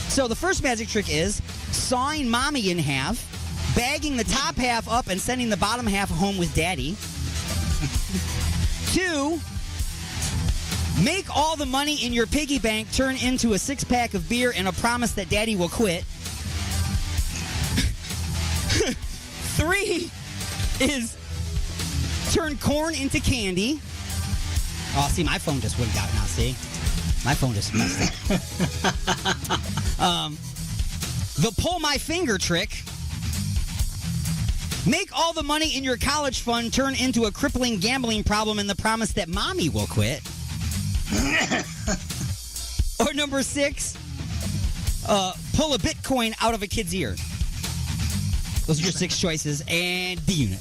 So the first magic trick is sawing mommy in half, bagging the top half up and sending the bottom half home with daddy. 2, make all the money in your piggy bank turn into a 6-pack of beer and a promise that daddy will quit. 3 is turn corn into candy. Oh, see, my phone just wigged out now, see? My phone just messed up. The pull my finger trick. Make all the money in your college fund turn into a crippling gambling problem and the promise that mommy will quit. Or number 6, pull a Bitcoin out of a kid's ear. Those are your 6 choices and the unit.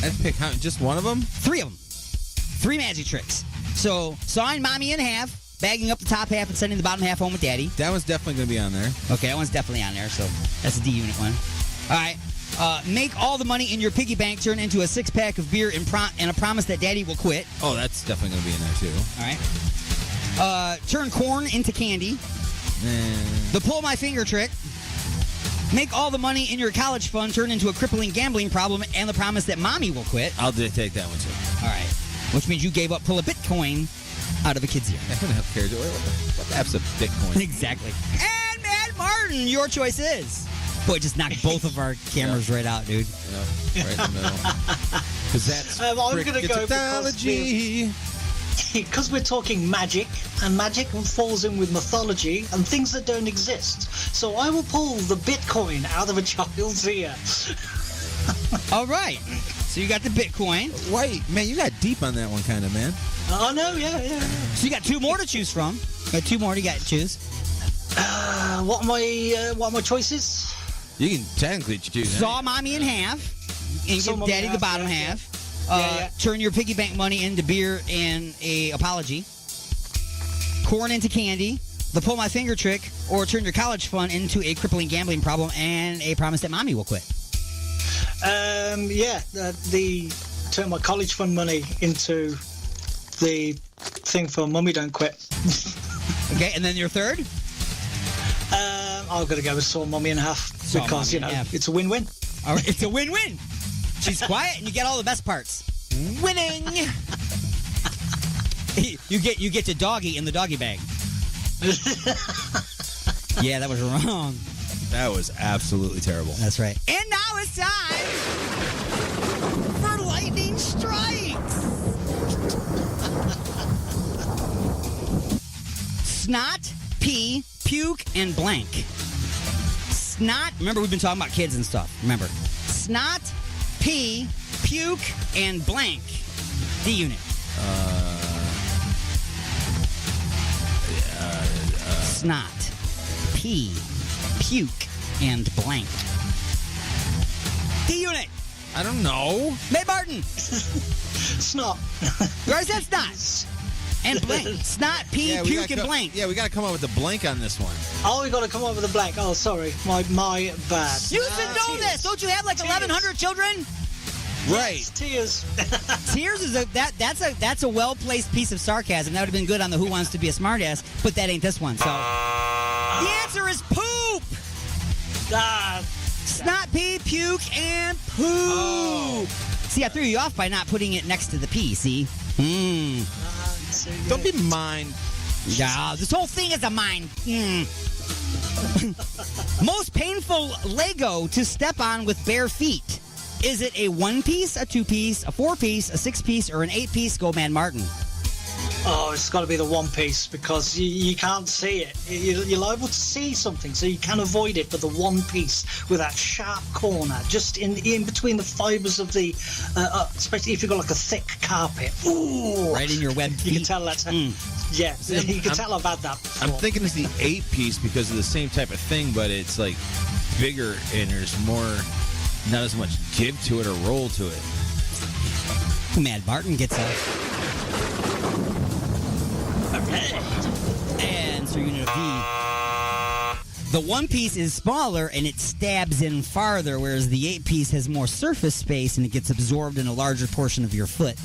I'd pick just one of them? 3 of them. 3 magic tricks. So, sawing mommy in half, bagging up the top half and sending the bottom half home with daddy. That one's definitely going to be on there. Okay, that one's definitely on there, so that's the D unit one. All right. Make all the money in your piggy bank turn into a 6-pack of beer and a promise that daddy will quit. Oh, that's definitely going to be in there, too. All right. Turn corn into candy. The pull my finger trick. Make all the money in your college fund turn into a crippling gambling problem and the promise that mommy will quit. I'll take that one, too. All right. Which means you gave up pull a Bitcoin out of a kid's ear. I don't have care. What the F's a Bitcoin? Exactly. And Matt Martin, your choice is... Boy, just knocked both of our cameras right out, dude. Yep, right in the middle. Because that's I'm going to go technology. Because we're talking magic, and magic falls in with mythology and things that don't exist. So I will pull the Bitcoin out of a child's ear. All right. So you got the Bitcoin. Wait, man, you got deep on that one, kind of, man. Oh, no, yeah. So you got 2 more to choose from. Got 2 more you got to choose. What are my choices? You can technically choose. Saw mommy in half and give daddy the bottom half. Turn your piggy bank money into beer and a apology. Corn into candy. The pull my finger trick. Or turn your college fund into a crippling gambling problem and a promise that mommy will quit. The turn my college fund money into the thing for mummy don't quit. Okay, and then your third? I've got to go with saw mummy in half because, it's a win-win. All right, it's a win-win. She's quiet and you get all the best parts. Winning! You get to doggy in the doggy bag. Yeah, that was wrong. That was absolutely terrible. That's right. And now it's time for Lightning Strike! snot, pee, puke, and blank. Snot, remember we've been talking about kids and stuff. Remember. Snot, pee, puke, and blank. D unit. Snot, pee, puke, and blank. D unit. I don't know. May Martin. Snot. Where's that snot? And blank. Snot, pee, puke, and blank. Yeah, we got to come up with a blank on this one. Oh, we got to come up with a blank. Oh, sorry. My bad. You should know this. Don't you have like 1,100 children? Right. Yes, tears. Tears is that's a well-placed piece of sarcasm. That would have been good on the Who Wants to Be a Smartass, but that ain't this one. So the answer is poop. Snot, pee, puke, and poop. Oh. See, I threw you off by not putting it next to the pee. See? Don't be mine. Yeah, this whole thing is a mine. Most painful Lego to step on with bare feet. Is it a 1-piece, a 2-piece, a 4-piece, a 6-piece, or an 8-piece? Go, Man Martin. Oh, it's got to be the 1-piece because you can't see it. You're liable to see something, so you can avoid it. But the 1-piece with that sharp corner, just in between the fibers of the, especially if you've got like a thick carpet. Ooh, right in your web feet. You can tell that's. Yeah, you can tell I've had that before. I'm thinking it's the 8-piece because of the same type of thing, but it's like bigger and there's more, not as much give to it or roll to it. Mad Martin gets a. Answer unit of D. The 1-piece is smaller and it stabs in farther, whereas the 8-piece has more surface space and it gets absorbed in a larger portion of your foot.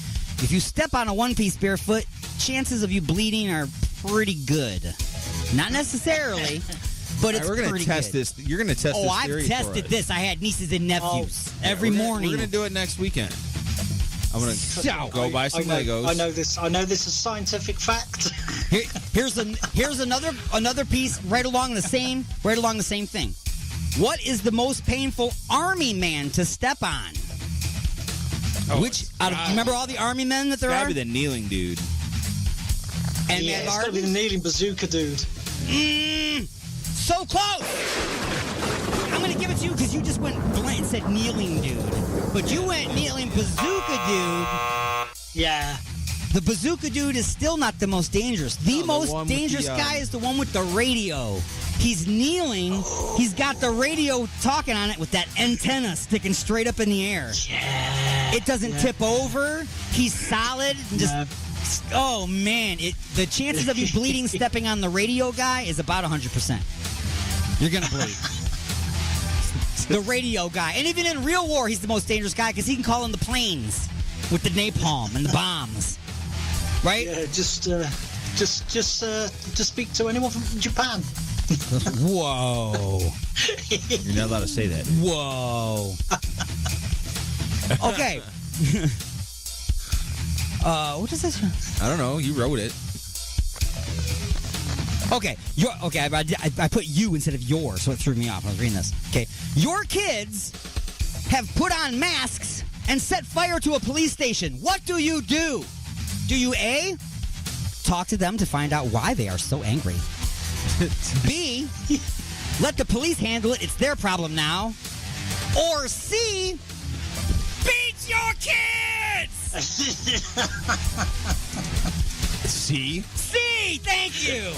If you step on a 1-piece barefoot, chances of you bleeding are pretty good. Not necessarily, but it's we're gonna pretty test good. this. You're going to test this I've theory tested for us. this. I had nieces and nephews every morning. We're going to do it next weekend. I'm going to go buy some Legos. I know this is scientific fact. Here's another piece right along the same thing. What is the most painful army man to step on? Remember all the army men that there are? Gotta be the kneeling dude. And yeah, it's gotta be the kneeling bazooka dude. So close. I'm gonna give it to you because you just went blank and said kneeling dude, but you went kneeling bazooka dude. Yeah. The bazooka dude is still not the most dangerous. The most dangerous guy is the one with the radio. He's kneeling. He's got the radio talking on it with that antenna sticking straight up in the air. Yeah. It doesn't tip over. He's solid. And just oh man, the chances of you bleeding stepping on the radio guy is about 100%. You're gonna bleed. The radio guy, and even in real war, he's the most dangerous guy because he can call in the planes with the napalm and the bombs. Right? Yeah, just speak to anyone from Japan. Whoa. You're not allowed to say that. Whoa. Okay. What is this? I don't know. You wrote it. Okay. I put you instead of your, so it threw me off. I was reading this. Okay. Your kids have put on masks and set fire to a police station. What do? Do you A, talk to them to find out why they are so angry? B, let the police handle it. It's their problem now. Or C, beat your kids! C? C, thank you.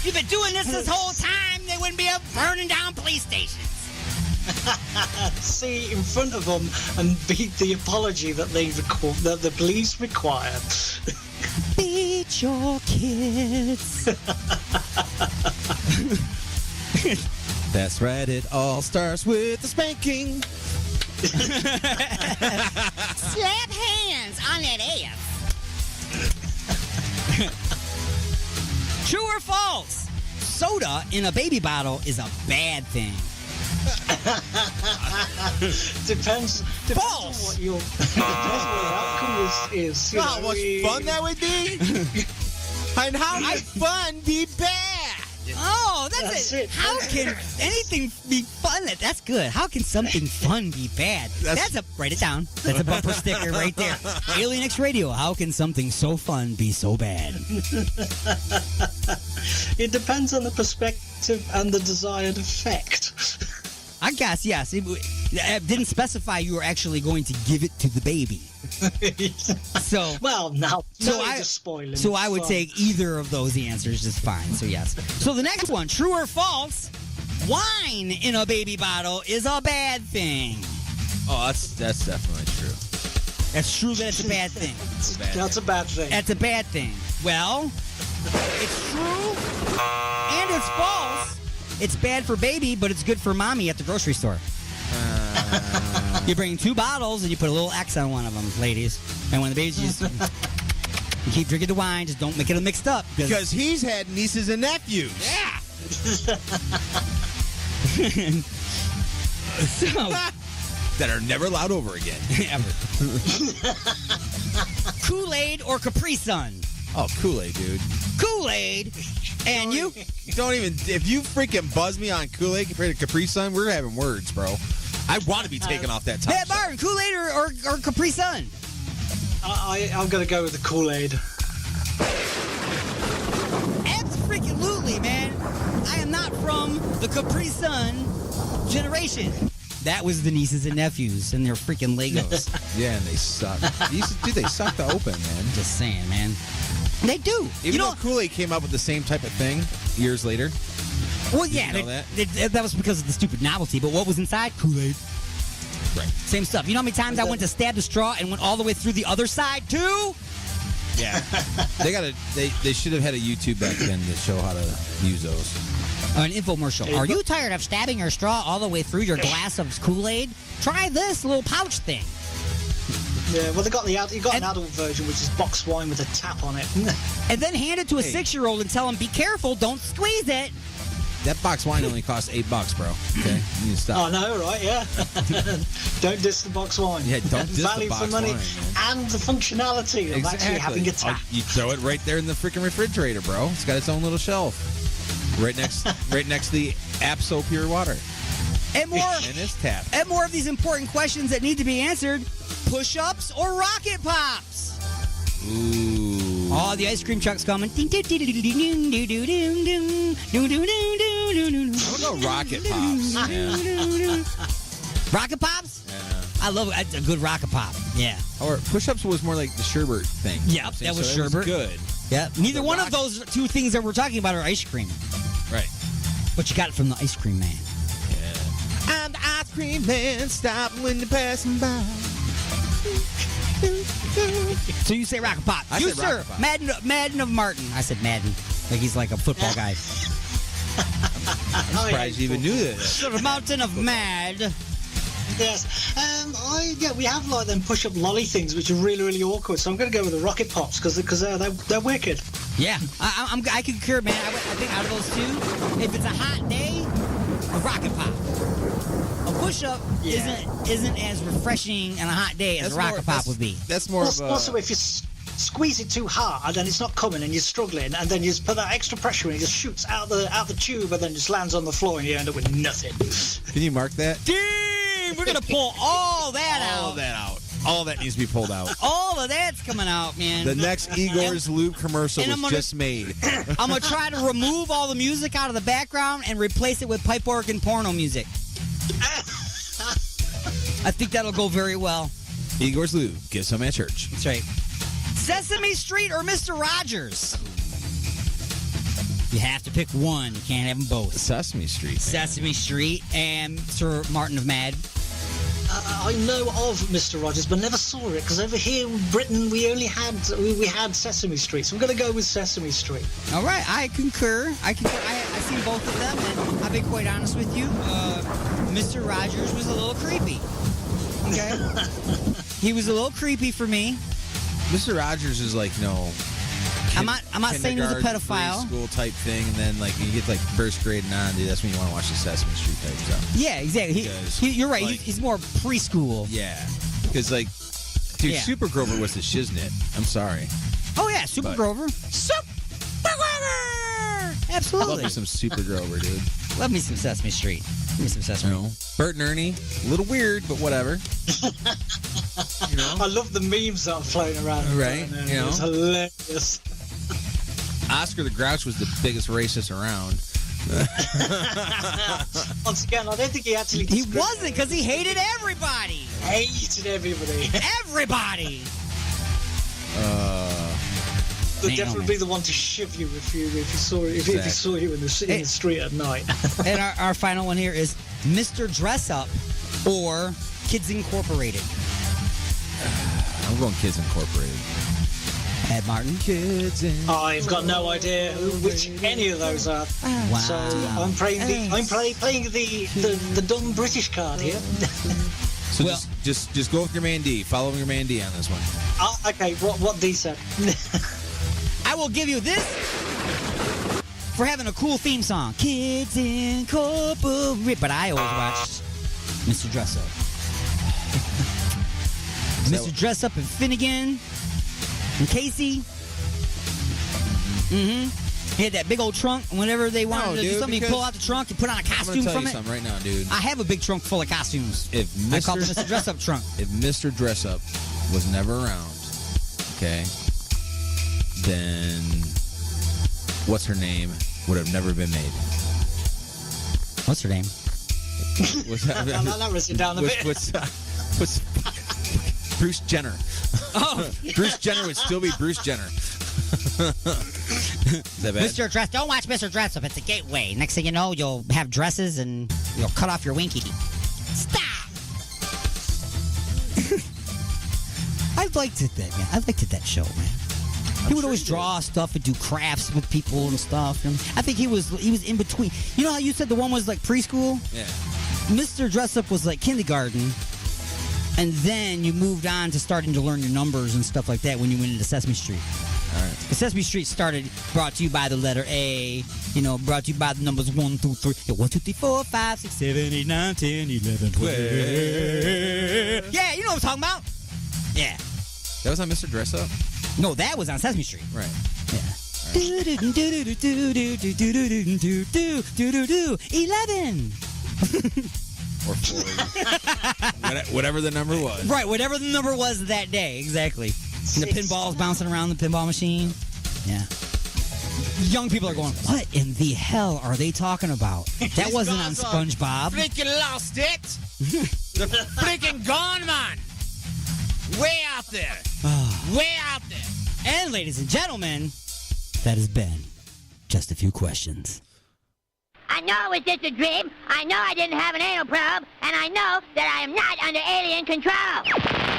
You've been doing this whole time. They wouldn't be up burning down police stations. See in front of them and beat the apology that that the police require. Beat your kids. That's right. It all starts with a spanking. Slap hands on that ass. True or false? Soda in a baby bottle is a bad thing. Depends on what your outcome is. How much fun that would be? And how much fun be bad? Oh, that's it. How can anything be fun? That's good. How can something fun be bad? Write it down. That's a bumper sticker right there. Alien X Radio. How can something so fun be so bad? It depends on the perspective and the desired effect. I guess, yes. It didn't specify you were actually going to give it to the baby. So well, now just spoiling. So I would take either of those answers just fine. So yes. So the next one, true or false? Wine in a baby bottle is a bad thing. Oh, that's definitely true. That's true that it's a bad thing. That's a bad thing. That's a bad thing. Well, it's true and it's false. It's bad for baby, but it's good for mommy at the grocery store. You bring 2 bottles and you put a little X on one of them, ladies. And when the baby's just... You keep drinking the wine, just don't make it mixed up. Because he's had nieces and nephews. Yeah. So... that are never allowed over again. Ever. Kool-Aid or Capri Sun? Oh, Kool-Aid, dude. Kool-Aid. And you? Don't even... If you freaking buzz me on Kool-Aid compared to Capri Sun, we're having words, bro. I want to be taken off that top. Hey, Martin, Kool-Aid or Capri Sun? I'm going to go with the Kool-Aid. Absolutely, man. I am not from the Capri Sun generation. That was the nieces and nephews and their freaking Legos. Yeah, and they suck. Dude, they suck to open, man. Just saying, man. They do. Even though Kool-Aid came up with the same type of thing years later. Well, yeah, that was because of the stupid novelty. But what was inside? Kool-Aid. Right. Same stuff. You know how many times I went to stab the straw and went all the way through the other side too? Yeah. They should have had a YouTube back then to show how to use those. An infomercial. Are you tired of stabbing your straw all the way through your glass of Kool-Aid? Try this little pouch thing. Yeah, well, you got an adult version, which is boxed wine with a tap on it. And then hand it to a 6-year-old and tell him, be careful, don't squeeze it. That box wine only costs $8, bro. Okay, you need to stop. Oh, no, right? Yeah. Don't diss the box wine. Yeah, don't diss Value the box for money wine, man. and the functionality of actually having a tap. You throw it right there in the freaking refrigerator, bro. It's got its own little shelf. Right next to the Abso Pure Water. And more. And this tap. And more of these important questions that need to be answered. Push-ups or rocket pops? Ooh. Oh, the ice cream truck's coming. I don't know rocket pops. Yeah. Rocket pops? Yeah. I love it. It's a good rocket pop. Yeah. Or push-ups was more like the sherbet thing. Yep, that was sherbet. Was good. Yeah. Neither one of those 2 things that we're talking about are ice cream. Right. But you got it from the ice cream man. Yeah. I'm the ice cream man. Stop when you're passing by. So you say rocket pop. I you, said sir. rocket pop. Madden of Martin. I said Madden. Like he's like a football guy. I'm surprised you even knew that. Sort of mountain of mad. Yes. We have like them push-up lolly things, which are really, really awkward. So I'm going to go with the rocket pops because they're wicked. Yeah, I concur, man. I think out of those 2, if it's a hot day, a rocket pop. A push-up isn't as refreshing on a hot day as a rocket pop would be. That's more of a... Also, if you squeeze it too hard and it's not coming and you're struggling, and then you just put that extra pressure in, it just shoots out the tube and then just lands on the floor and you end up with nothing. Can you mark that? Dang, we're gonna pull all that out. All that out. All that needs to be pulled out. All of that's coming out, man. The next Igor's Lube commercial was just made. I'm gonna try to remove all the music out of the background and replace it with pipe organ porno music. I think that'll go very well. Igor's Lube. Get some at church. That's right. Sesame Street or Mr. Rogers? You have to pick one. You can't have them both. Sesame Street. Man. Sesame Street and Sir Martin of Mad. I know of Mr. Rogers, but never saw it because over here in Britain we only had Sesame Street, so I'm going to go with Sesame Street. All right, I concur. I've seen both of them, and I'll be quite honest with you. Mr. Rogers was a little creepy. Okay, he was a little creepy for me. Mr. Rogers is like I'm not saying he was a pedophile. School type thing, and then like you get to like first grade and on, dude. That's when you want to watch the Sesame Street type stuff. Yeah, exactly. You're right. Like, he's more preschool. Yeah, because like, dude, Super Grover was the shiznit. I'm sorry. Oh yeah, Super Grover. Super Grover. Absolutely. Love me some Super Grover, dude. Love me some Sesame Street. Give me some Sesame. Bert and Ernie, a little weird, but whatever. I love the memes that are floating around. Right, you know. It's hilarious. Oscar the Grouch was the biggest racist around. Once again, I don't think he actually... He wasn't, because he hated everybody. Hated everybody. Everybody. They'd definitely be the one to shiv you if you saw you in the street at night. And our final one here is Mr. Dress Up or Kids Incorporated. I'm going Kids Incorporated. Ed Martin. Kids Incorporated. I've got no idea which any of those are. Wow. So I'm playing the dumb British card here. So just go with your man D. Follow your man D on this one. Okay, what D said. I will give you this for having a cool theme song. Kids Incorporated. But I always watched Mr. Dress Up. Mr. Dress Up and Finnegan and Casey. He had that big old trunk. Whenever they wanted to do something, you pull out the trunk, you put on a costume I'm from gonna tell you it. something right now, dude. I have a big trunk full of costumes. I call it the Mr. Dress Up trunk. If Mr. Dress Up was never around, okay, then what's her name would have never been made. What's her name? That was you down a bit. What's Bruce Jenner? Oh, Bruce Jenner would still be Bruce Jenner. Is that bad? Mr. Dress, don't watch Mr. Dress Up. It's a gateway. Next thing you know, you'll have dresses and you'll cut off your winky. Stop! I liked it, man. I liked it, that show, man. He would always draw stuff and do crafts with people and stuff. And I think he was in between. You know how you said the one was like preschool? Yeah. Mr. Dress Up was like kindergarten. And then you moved on to starting to learn your numbers and stuff like that when you went into Sesame Street. All right. Sesame Street started, brought to you by the letter A, brought to you by the numbers 1, 2, 3. 1, 2, 3, 4, 5, 6, 7, 8, 9, 10, 11, 12. Yeah, you know what I'm talking about. Yeah. That was on Mr. Dress Up? No, that was on Sesame Street. Right. Yeah. 11. Or 4. Whatever the number was. Right, whatever the number was that day, exactly. And the pinball's bouncing around the pinball machine. Yeah. Young people are going, what in the hell are they talking about? That wasn't on SpongeBob. Freaking lost it. They're freaking gone, man. Way out there. Way out there. And ladies and gentlemen, that has been Just a Few Questions. I know it was just a dream. I know I didn't have an anal probe. And I know that I am not under alien control.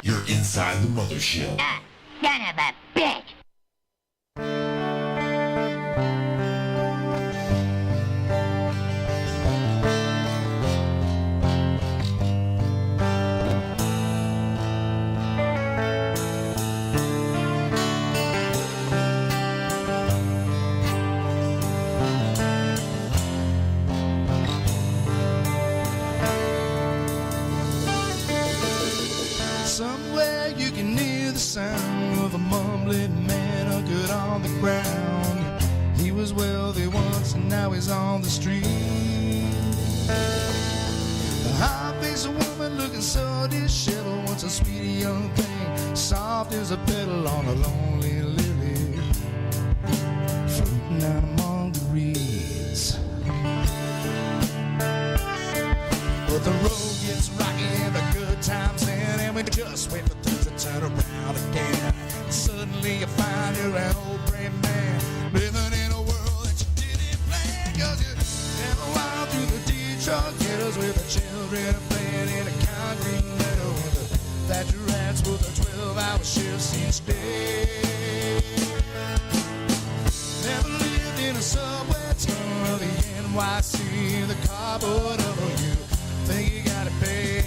You're inside the mothership. Son of a bitch. Somewhere you can hear the sound of a mumbling man good on the ground. He was wealthy once and now he's on the street. A high-faced woman looking so disheveled, once a sweet young thing, soft as a petal on a lonely lily, floating out among the reeds. But the road gets rocky and the good times end, and we just wait for things to turn around again. Suddenly you find you're an old brain man, living in a world that you didn't plan. Cause you never wound through the Detroit ghettos with the children playing in a concrete meadow, with the Thatcherettes with the 12-hour shifts each day. Never lived in a subway tunnel of the NYC, the cardboard of you. Think you gotta pay?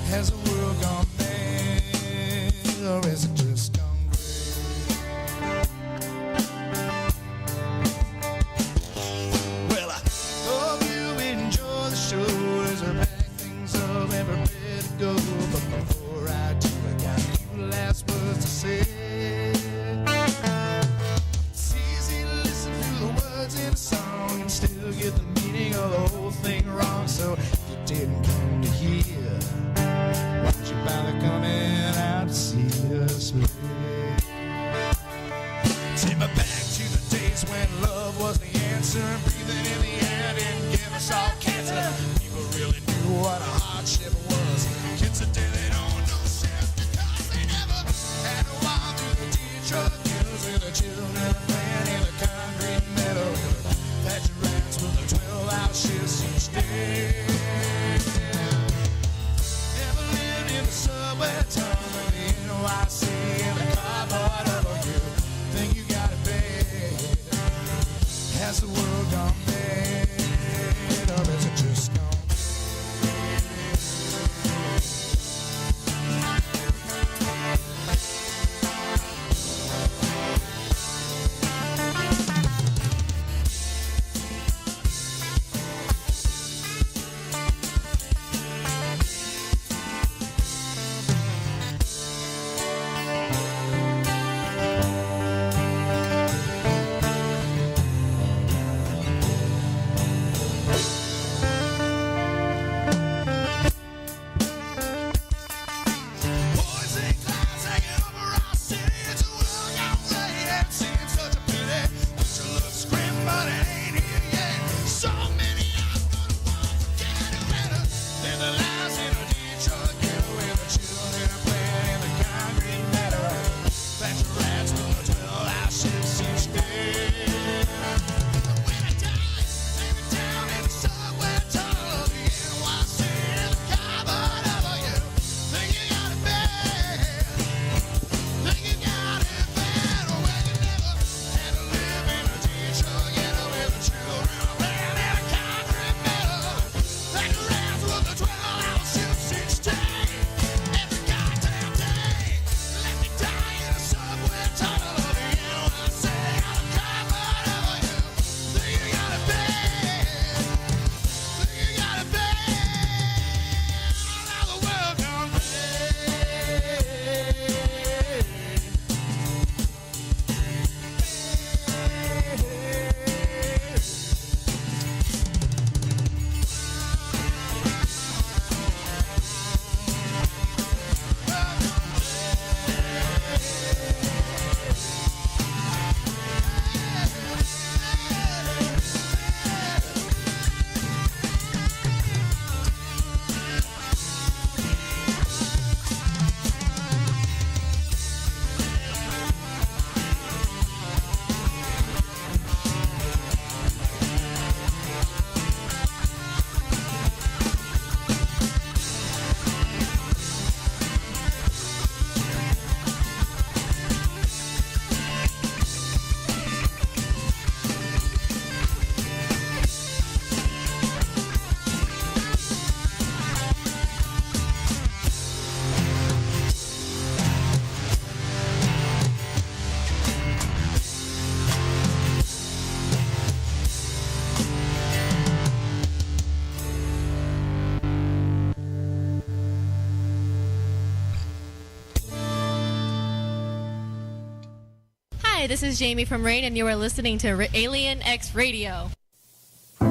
Has the world gone mad, or is it just gone gray? Well, I hope you enjoy the show as I back things up every bit to go. But before I do, I got a few last words to say. It's easy to listen to the words time to see us play. Take me back to the days when love was the answer, and breathing in the air didn't give us all cancer. People really knew what a hardship was. Kids today, they don't know shit because they never had to walk through the Detroit hills with the children playing in the concrete meadow. Thatcher rats with the 12-hour shifts each day. Never lived in the subway tunnel in the NYC in the cardboard of you. Think you got it bad? Has the world gone bad, or is it just gone? Hi, this is Jamie from Rain, and you are listening to Alien X Radio. I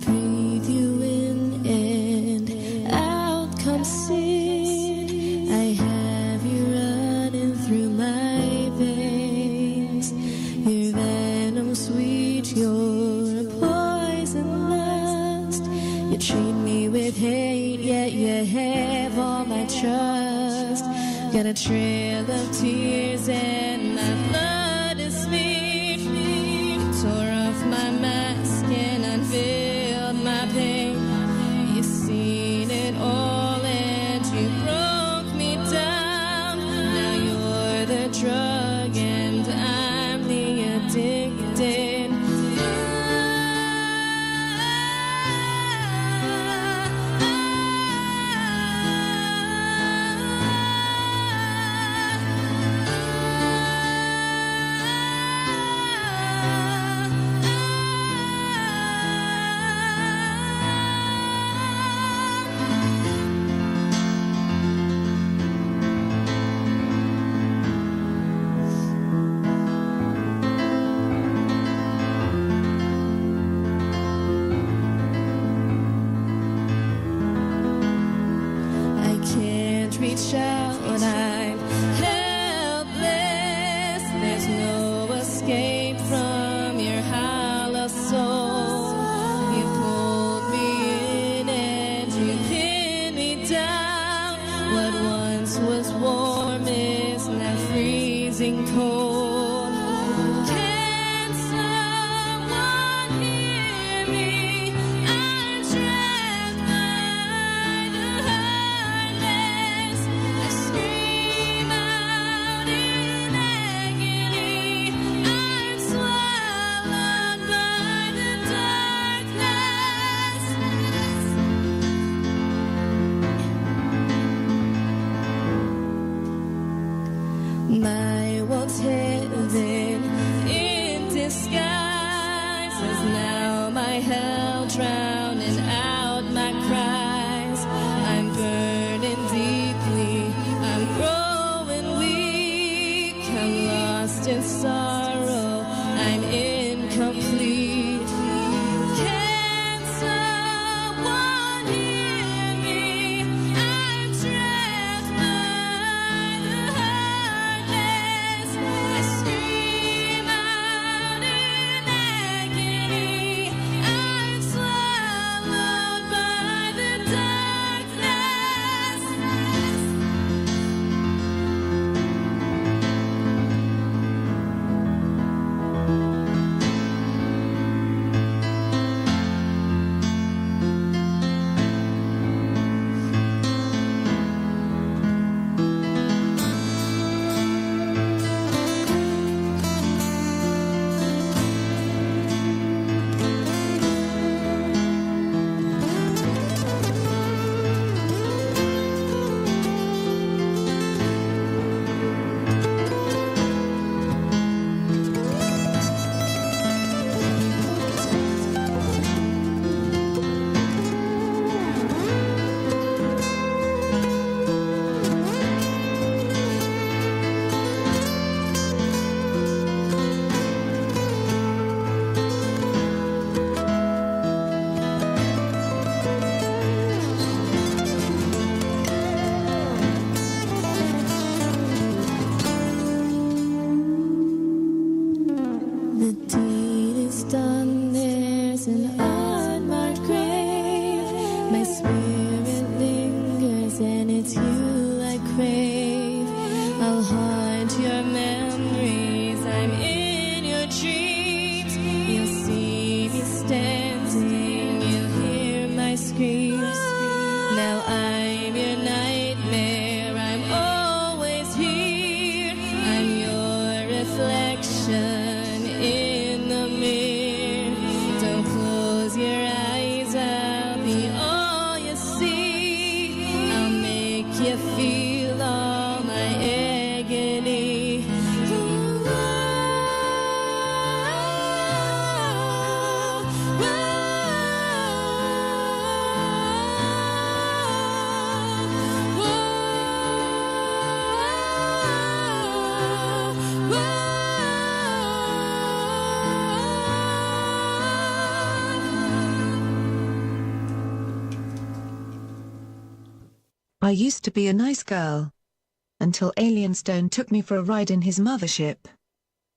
breathe you in and out comes sin. I have you running through my veins. Your venom sweet, your poison lust. You treat me with hate, yet you have all my trust. Got a trail of tears and my blood is smeared. Tore off my mask and unveiled my pain. You've seen it all and you broke me down. Now you're the drug and I'm the addicted. hell, drowning out my cries. I'm burning deeply, I'm growing weak, I'm lost in sorrow, I'm incomplete. Can someone hear me? I'm trapped by the heartless. I scream out in agony. I'm swallowed by the darkness. The deed is done, there's an unmarked grave. My spirit lingers and it's you I crave. I'll haunt your memories, I'm in your dreams. You'll see me standing, you'll hear my screams. Now I'm your nightmare, I'm always here. I'm your reflection in the mirror. Don't close your eyes, I'll be all you see. I'll make you feel all my agony. I used to be a nice girl. Until Alien Stone took me for a ride in his mothership.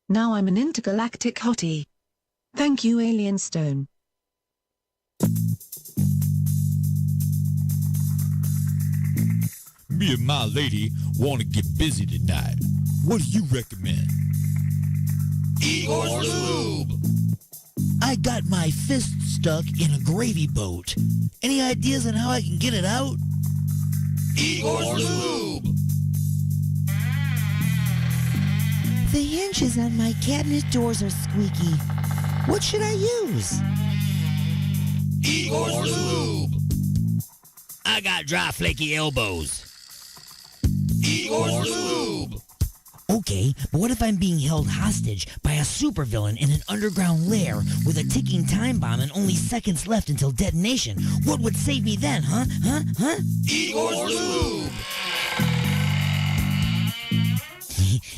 Now I'm an intergalactic hottie. Thank you, Alien Stone. Me and my lady want to get busy tonight. What do you recommend? Igor's Lube! I got my fist stuck in a gravy boat. Any ideas on how I can get it out? Igor's Lube! The hinges on my cabinet doors are squeaky. What should I use? Igor's Lube! I got dry, flaky elbows. Igor's Lube! Okay, but what if I'm being held hostage by a supervillain in an underground lair with a ticking time bomb and only seconds left until detonation? What would save me then, huh? Igor's Lube!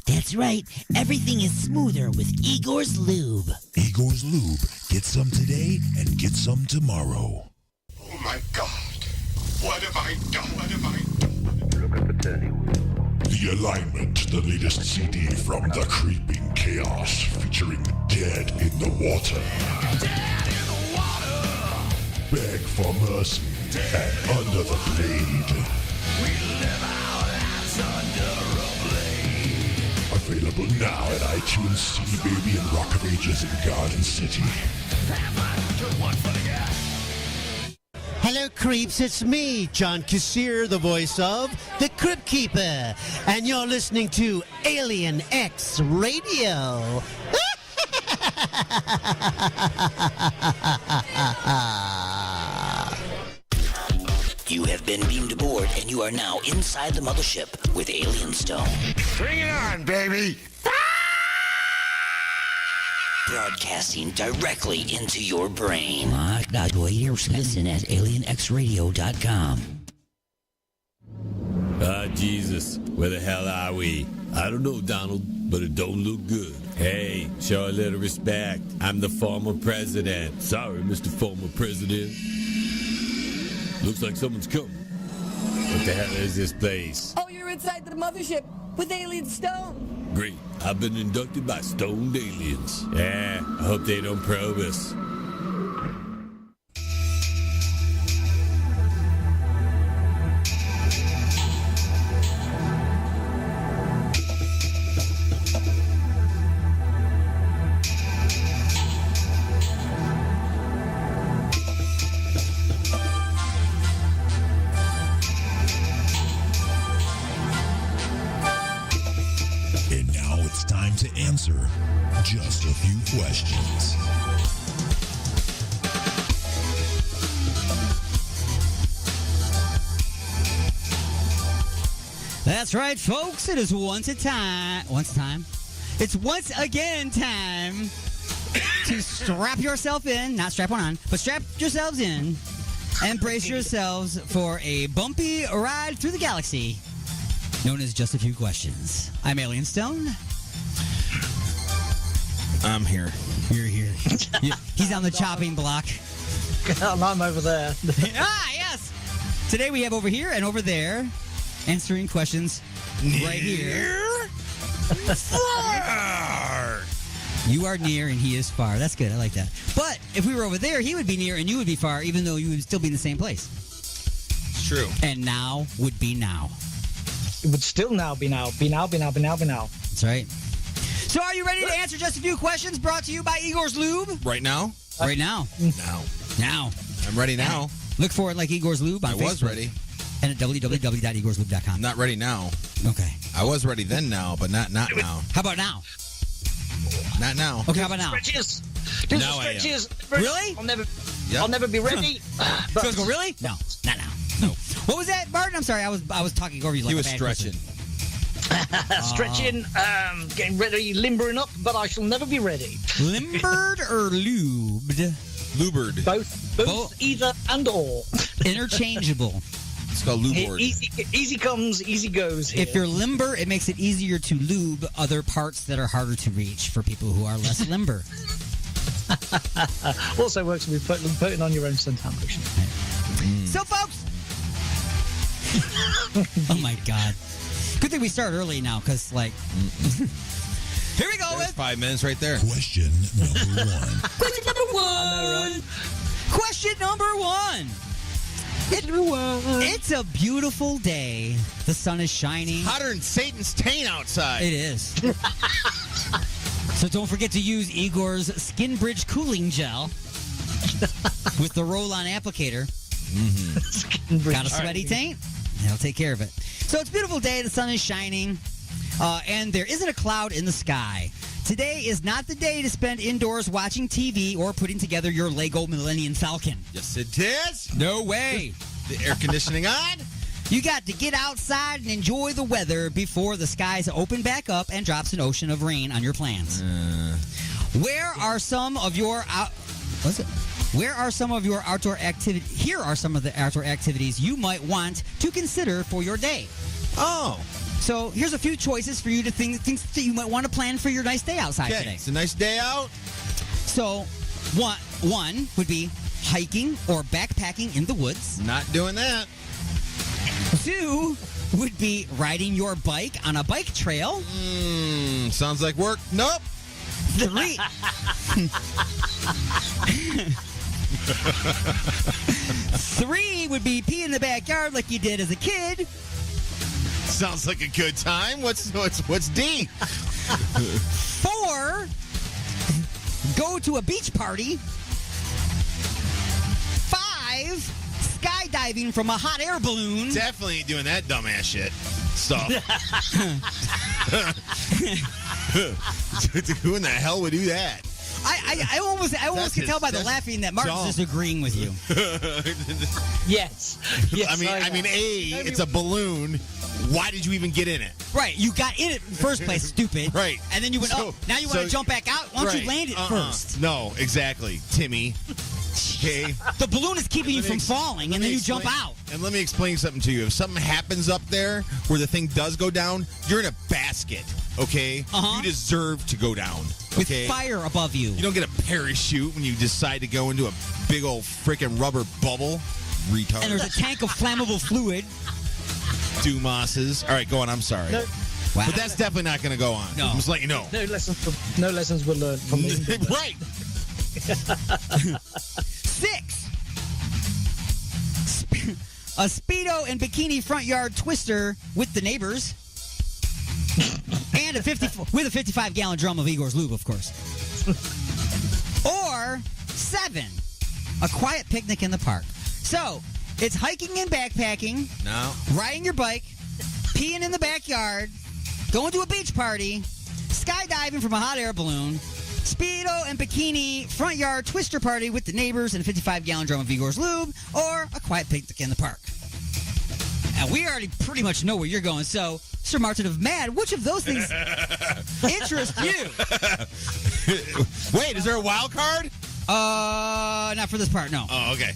That's right. Everything is smoother with Igor's Lube. Igor's Lube. Get some today and get some tomorrow. Oh my God. What have I done? What have I done? Look at the turning. The Alignment, the latest CD from The Creeping Chaos, featuring Dead in the Water. Dead in the water. Beg for mercy and Under the Blade. We live our lives under a blade. Available now at iTunes, CD Baby, and Rock of Ages in Garden City. Good one for the guy. Hello, creeps. It's me, John Kassir, the voice of the Crypt Keeper, and you're listening to Alien X Radio. You have been beamed aboard, and you are now inside the mothership with Alien Stone. Bring it on, baby. Broadcasting directly into your brain. Listen at alienxradio.com. Ah, Jesus, where the hell are we? I don't know, Donald, but it don't look good. Hey, show a little respect. I'm the former president. Sorry, Mr. Former President. Looks like someone's coming. What the hell is this place? Oh, you're inside the mothership with Alien Stone. Great. I've been inducted by stoned aliens. Yeah, I hope they don't probe us. And now it's time to answer just a few questions. That's right, folks. It is once again time to strap yourself in, not strap one on, but strap yourselves in and brace yourselves for a bumpy ride through the galaxy known as Just a Few Questions. I'm Alien Stone. I'm here. You're here. He's on the chopping block. I'm over there. Yes. Today we have over here and over there answering questions right here. Far. You are near and he is far. That's good. I like that. But if we were over there, he would be near and you would be far, even though you would still be in the same place. It's true. And now would be now. It would still now be now. Be now, be now, be now, be now. That's right. So are you ready to answer just a few questions brought to you by Igor's Lube? Right now? Right now. Now. I'm ready now. Look for it like Igor's Lube on Facebook. I was ready. And at www.igorslube.com. Not ready now. Okay. I was ready then now, but not now. How about now? Not now. Okay, how about now? Stretches. Do Now the I am. stretches. Really? I'll never be ready. So go, really? No, not now. No. What was that, Martin? I'm sorry, I was talking over you like He a was bad stretching. person. Stretching, getting ready, limbering up, but I shall never be ready. Limbered or lubed? Lubered. Both, either and or. Interchangeable. It's called lubeboard. Easy comes, easy goes here. If you're limber, it makes it easier to lube other parts that are harder to reach for people who are less limber. Also works with putting on your own suntan lotion. So, folks. Oh my God. Good thing we start early now, because here we go. There's 5 minutes right there. Question number 1. Question number 1. Question number 1. It's a beautiful day. The sun is shining. Hotter than Satan's taint outside. It is. So don't forget to use Igor's Skin Bridge Cooling Gel with the roll-on applicator. Mm-hmm. Got a sweaty taint? They'll take care of it. So it's a beautiful day. The sun is shining. And there isn't a cloud in the sky. Today is not the day to spend indoors watching TV or putting together your Lego Millennium Falcon. Yes, it is. No way. The air conditioning on. You got to get outside and enjoy the weather before the skies open back up and drops an ocean of rain on your plans. Where are some of your outdoor activities? Here are some of the outdoor activities you might want to consider for your day. Oh. So here's a few choices for you to things that you might want to plan for your nice day outside today. It's a nice day out. So one would be hiking or backpacking in the woods. Not doing that. 2 would be riding your bike on a bike trail. Sounds like work. Nope. 3. 3 would be pee in the backyard like you did as a kid. Sounds like a good time. What's D? 4, go to a beach party. 5, skydiving from a hot air balloon. Definitely ain't doing that dumbass shit. Stuff. Who in the hell would do that? I almost can tell by the laughing that Martin's dumb. just agreeing with you. Yes. I mean, it's a balloon. Why did you even get in it? Right, you got in it in the first place, stupid. Right. And then you went, now you want to jump back out? Why don't you land it first? No, exactly, Timmy. Okay. The balloon is keeping you from falling, and then you jump out. And let me explain something to you. If something happens up there where the thing does go down, you're in a basket, okay? You deserve to go down, okay? With fire above you. You don't get a parachute when you decide to go into a big old freaking rubber bubble. Retard. And there's a tank of flammable fluid. Dumasses. All right, go on. I'm sorry. No. Wow. But that's definitely not going to go on. No. I'm just letting you know. No lessons were learned from me. Right. 6. A Speedo and bikini front yard twister with the neighbors. And with a 55-gallon drum of Igor's lube, of course. Or 7. A quiet picnic in the park. So, it's hiking and backpacking. No. Riding your bike. Peeing in the backyard. Going to a beach party. Skydiving from a hot air balloon. Speedo and bikini front yard twister party with the neighbors and a 55-gallon drum of Igor's lube, or a quiet picnic in the park. And we already pretty much know where you're going, so Sir Martin of Mad, which of those things interest you? Wait, is there a wild card? Not for this part, no. Oh, okay.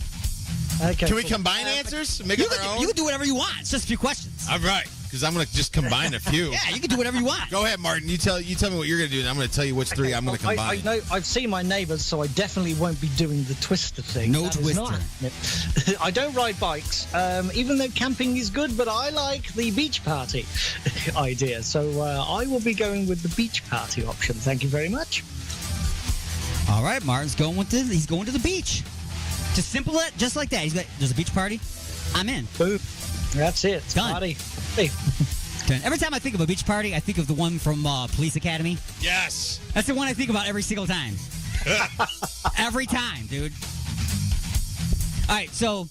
Okay. Can we combine answers? Make it our own? You can do whatever you want. It's just a few questions. All right, because I'm going to just combine a few. Yeah, you can do whatever you want. Go ahead, Martin. You tell me what you're going to do, and I'm going to tell you which three I'm going to combine. I know I've seen my neighbours, so I definitely won't be doing the twister thing. No That is not twister. happening. I don't ride bikes, even though camping is good, but I like the beach party idea. So I will be going with the beach party option. Thank you very much. All right, Martin's going he's going to the beach. Just simple it, just like that. He's like, there's a beach party. I'm in. Boom. That's it. It's Done. party. Hey. Done. Every time I think of a beach party, I think of the one from Police Academy. Yes. That's the one I think about every single time. Every time, dude. All right, so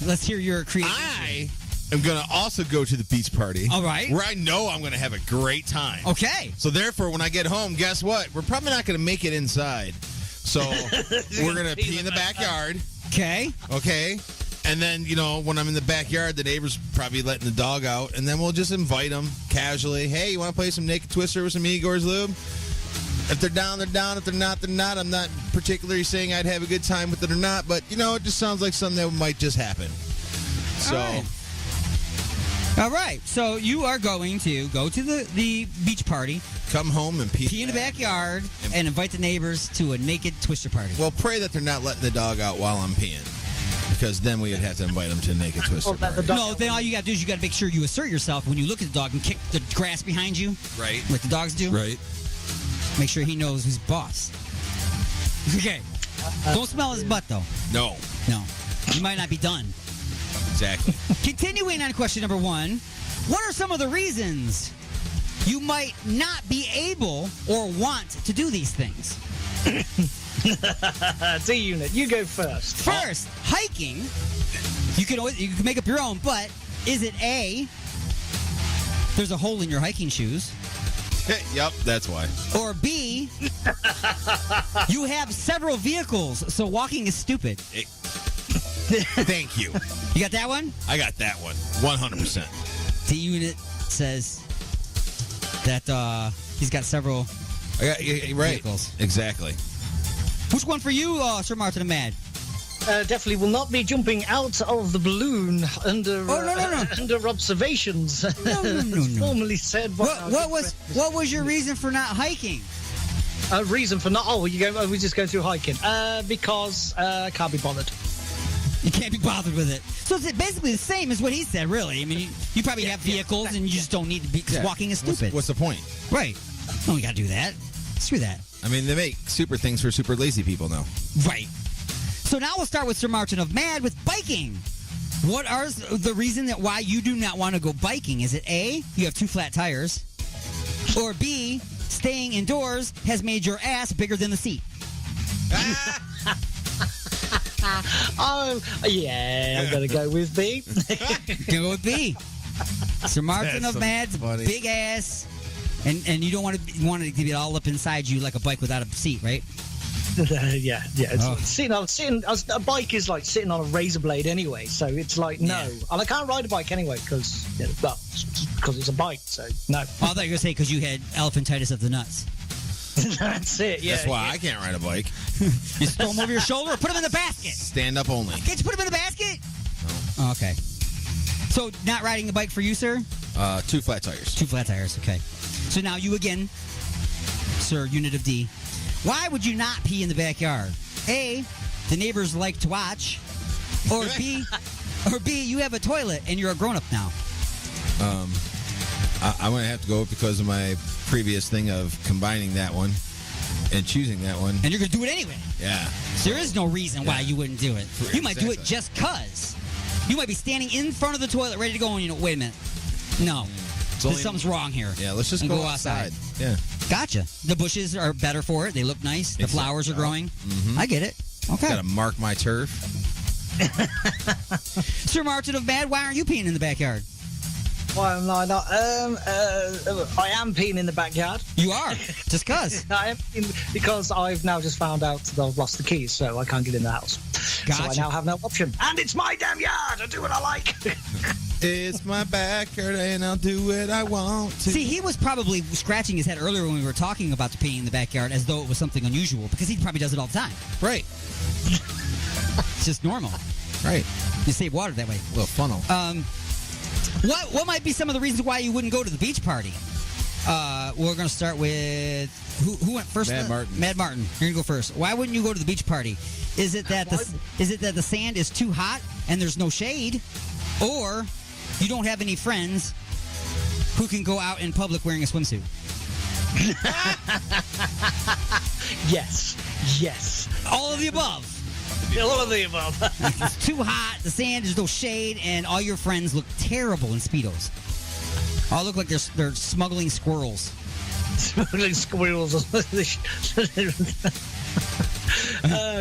let's hear your creative. I am going to also go to the beach party. All right. Where I know I'm going to have a great time. Okay. So therefore, when I get home, guess what? We're probably not going to make it inside. So we're going to pee in the backyard. Okay. Okay. And then, when I'm in the backyard, the neighbor's probably letting the dog out. And then we'll just invite them casually. Hey, you want to play some Naked Twister with some Igor's Lube? If they're down, they're down. If they're not, they're not. I'm not particularly saying I'd have a good time with it or not. But, it just sounds like something that might just happen. So. All right. So you are going to go to the beach party. Come home and pee in the backyard and invite the neighbors to a Naked Twister party. Well, pray that they're not letting the dog out while I'm peeing. Because then we would have to invite them to a Naked Twister party. No, then all you got to do is you got to make sure you assert yourself when you look at the dog and kick the grass behind you. Right. Like the dogs do. Right. Make sure he knows who's boss. Okay. Don't smell his butt, though. No. No. You might not be done. Exactly. Continuing on question number 1. What are some of the reasons you might not be able or want to do these things? D-Unit, you go first. First, hiking. You can make up your own, but is it A, there's a hole in your hiking shoes? Yep, that's why. Or B, you have several vehicles, so walking is stupid. Thank you. You got that one? I got that one. 100%. D-Unit says that he's got several vehicles. Exactly. Which one for you, Sir Martin and Mad? Definitely will not be jumping out of the balloon under under observations. No. Formally said. What was your reason for not hiking? Reason for not? We're just going through hiking. Because I can't be bothered. You can't be bothered with it. So it's basically the same as what he said, really. I mean, you probably have vehicles and you just don't need to be, because walking is stupid. What's the point? Right. No, we got to do that. Screw that. I mean, they make super things for super lazy people now. Right. So now we'll start with Sir Martin of Mad with biking. What are the reason that why you do not want to go biking? Is it A, you have 2 flat tires? Or B, staying indoors has made your ass bigger than the seat? Oh, yeah, I'm going to go with B. Go with B. Sir Martin of Mad's big ass, and you don't want it to be all up inside you like a bike without a seat, right? Yeah. A bike is like sitting on a razor blade anyway, so it's like no, and I can't ride a bike anyway because it's a bike. So no. Oh, I thought you were gonna say because you had elephantitis of the nuts. That's it. Yeah. That's why I can't ride a bike. You throw them over your shoulder or put them in the basket. Stand up only. Can't you put them in the basket? No. Oh, okay. So not riding a bike for you, sir? 2 flat tires. 2 flat tires. Okay. So now you again, sir, unit of D. Why would you not pee in the backyard? A, the neighbors like to watch, or B, you have a toilet and you're a grown-up now. I'm going to have to go because of my previous thing of combining that one and choosing that one. And you're going to do it anyway. Yeah. So there is no reason why you wouldn't do it. You might do it just because. You might be standing in front of the toilet ready to go and you know, wait a minute. No. Something's wrong here. Yeah, let's just go outside. Yeah. Gotcha. The bushes are better for it. They look nice. The flowers are growing. Mm-hmm. I get it. Okay. Got to mark my turf. Sir Martin of Mad, why aren't you peeing in the backyard? Why am I not? I am peeing in the backyard. You are? Just cause? I am because I've now just found out that I've lost the keys, so I can't get in the house. Gotcha. So I now have no option. And it's my damn yard. I do what I like. It's my backyard and I'll do what I want to. See, he was probably scratching his head earlier when we were talking about the peeing in the backyard as though it was something unusual because he probably does it all the time. Right. It's just normal. Right. You save water that way. A little funnel. What might be some of the reasons why you wouldn't go to the beach party? We're going to start with who went first? Mad Martin. Mad Martin. You're going to go first. Why wouldn't you go to the beach party? Is it that the sand is too hot and there's no shade, or you don't have any friends who can go out in public wearing a swimsuit? Yes. All of the above. All of the above. It's too hot, the sand, there's no shade, and all your friends look terrible in Speedos. All look like they're smuggling squirrels. Smuggling squirrels.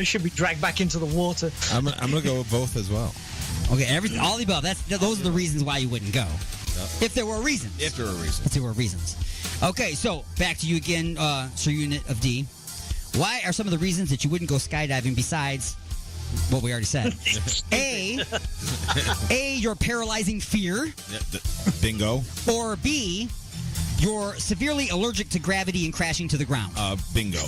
Should be dragged back into the water. I'm gonna go with both as well. Okay, all the above. Those are the reasons why you wouldn't go. Yep. If there were reasons. If there were reasons. If there were reasons. Okay, so back to you again, Sir Unit of D. Why are some of the reasons that you wouldn't go skydiving besides what we already said? A, your paralyzing fear. Bingo. Or B, you're severely allergic to gravity and crashing to the ground. Bingo.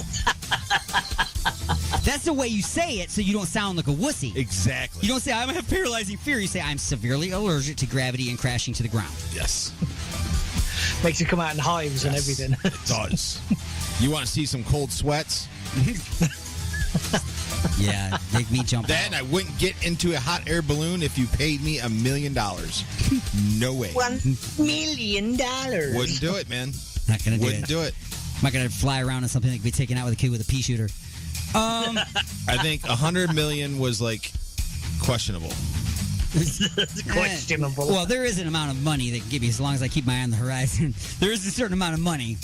That's the way you say it so you don't sound like a wussy. Exactly. You don't say, I have paralyzing fear. You say, I'm severely allergic to gravity and crashing to the ground. Yes. Makes you come out in hives and everything. It does. You want to see some cold sweats? Yeah, make me jump Then out. I wouldn't get into a hot air balloon if you paid me $1 million. No way. $1 million. Wouldn't do it, man. Not gonna do Wouldn't it. do it. I'm not gonna fly around in something that could be taken out with a kid with a pea shooter. I think 100 million was like questionable. Questionable. Well, there is an amount of money they can give me as long as I keep my eye on the horizon. There is a certain amount of money.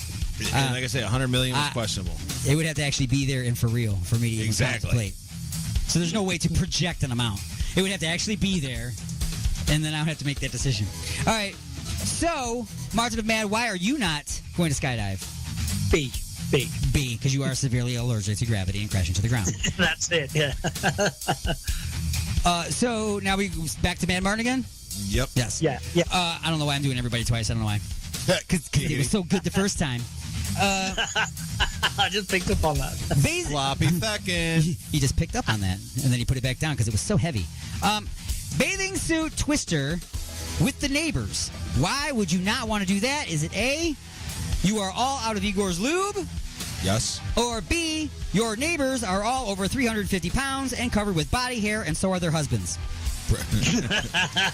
And like I say, 100 million was questionable. It would have to actually be there and for real for me to even contemplate. So there's no way to project an amount. It would have to actually be there, and then I would have to make that decision. All right. So, Martin of Mad, why are you not going to skydive? B, because you are severely allergic to gravity and crashing to the ground. That's it, yeah. So now we back to Mad Martin again? Yep. Yes. Yeah. I don't know why I'm doing everybody twice. I don't know why. Because it was so good the first time. I just picked up on that. Sloppy feckin'. He just picked up on that, and then he put it back down because it was so heavy. Bathing suit twister with the neighbors. Why would you not want to do that? Is it A, you are all out of Igor's lube? Yes. Or B, your neighbors are all over 350 pounds and covered with body hair, and so are their husbands.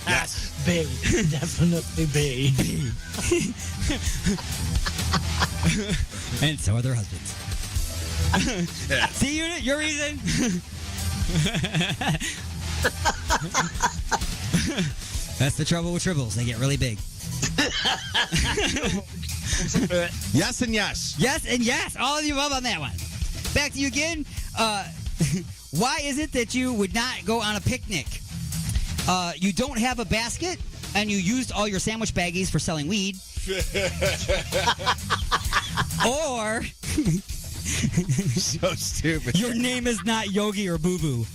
Yes. B. Definitely B. And so are their husbands. Yes. See, Unit, your reason? That's the trouble with tribbles. They get really big. Yes and yes. Yes and yes. All of you above on that one. Back to you again. Why is it that you would not go on a picnic? You don't have a basket, and you used all your sandwich baggies for selling weed. Or So stupid. Your name is not Yogi or Boo Boo.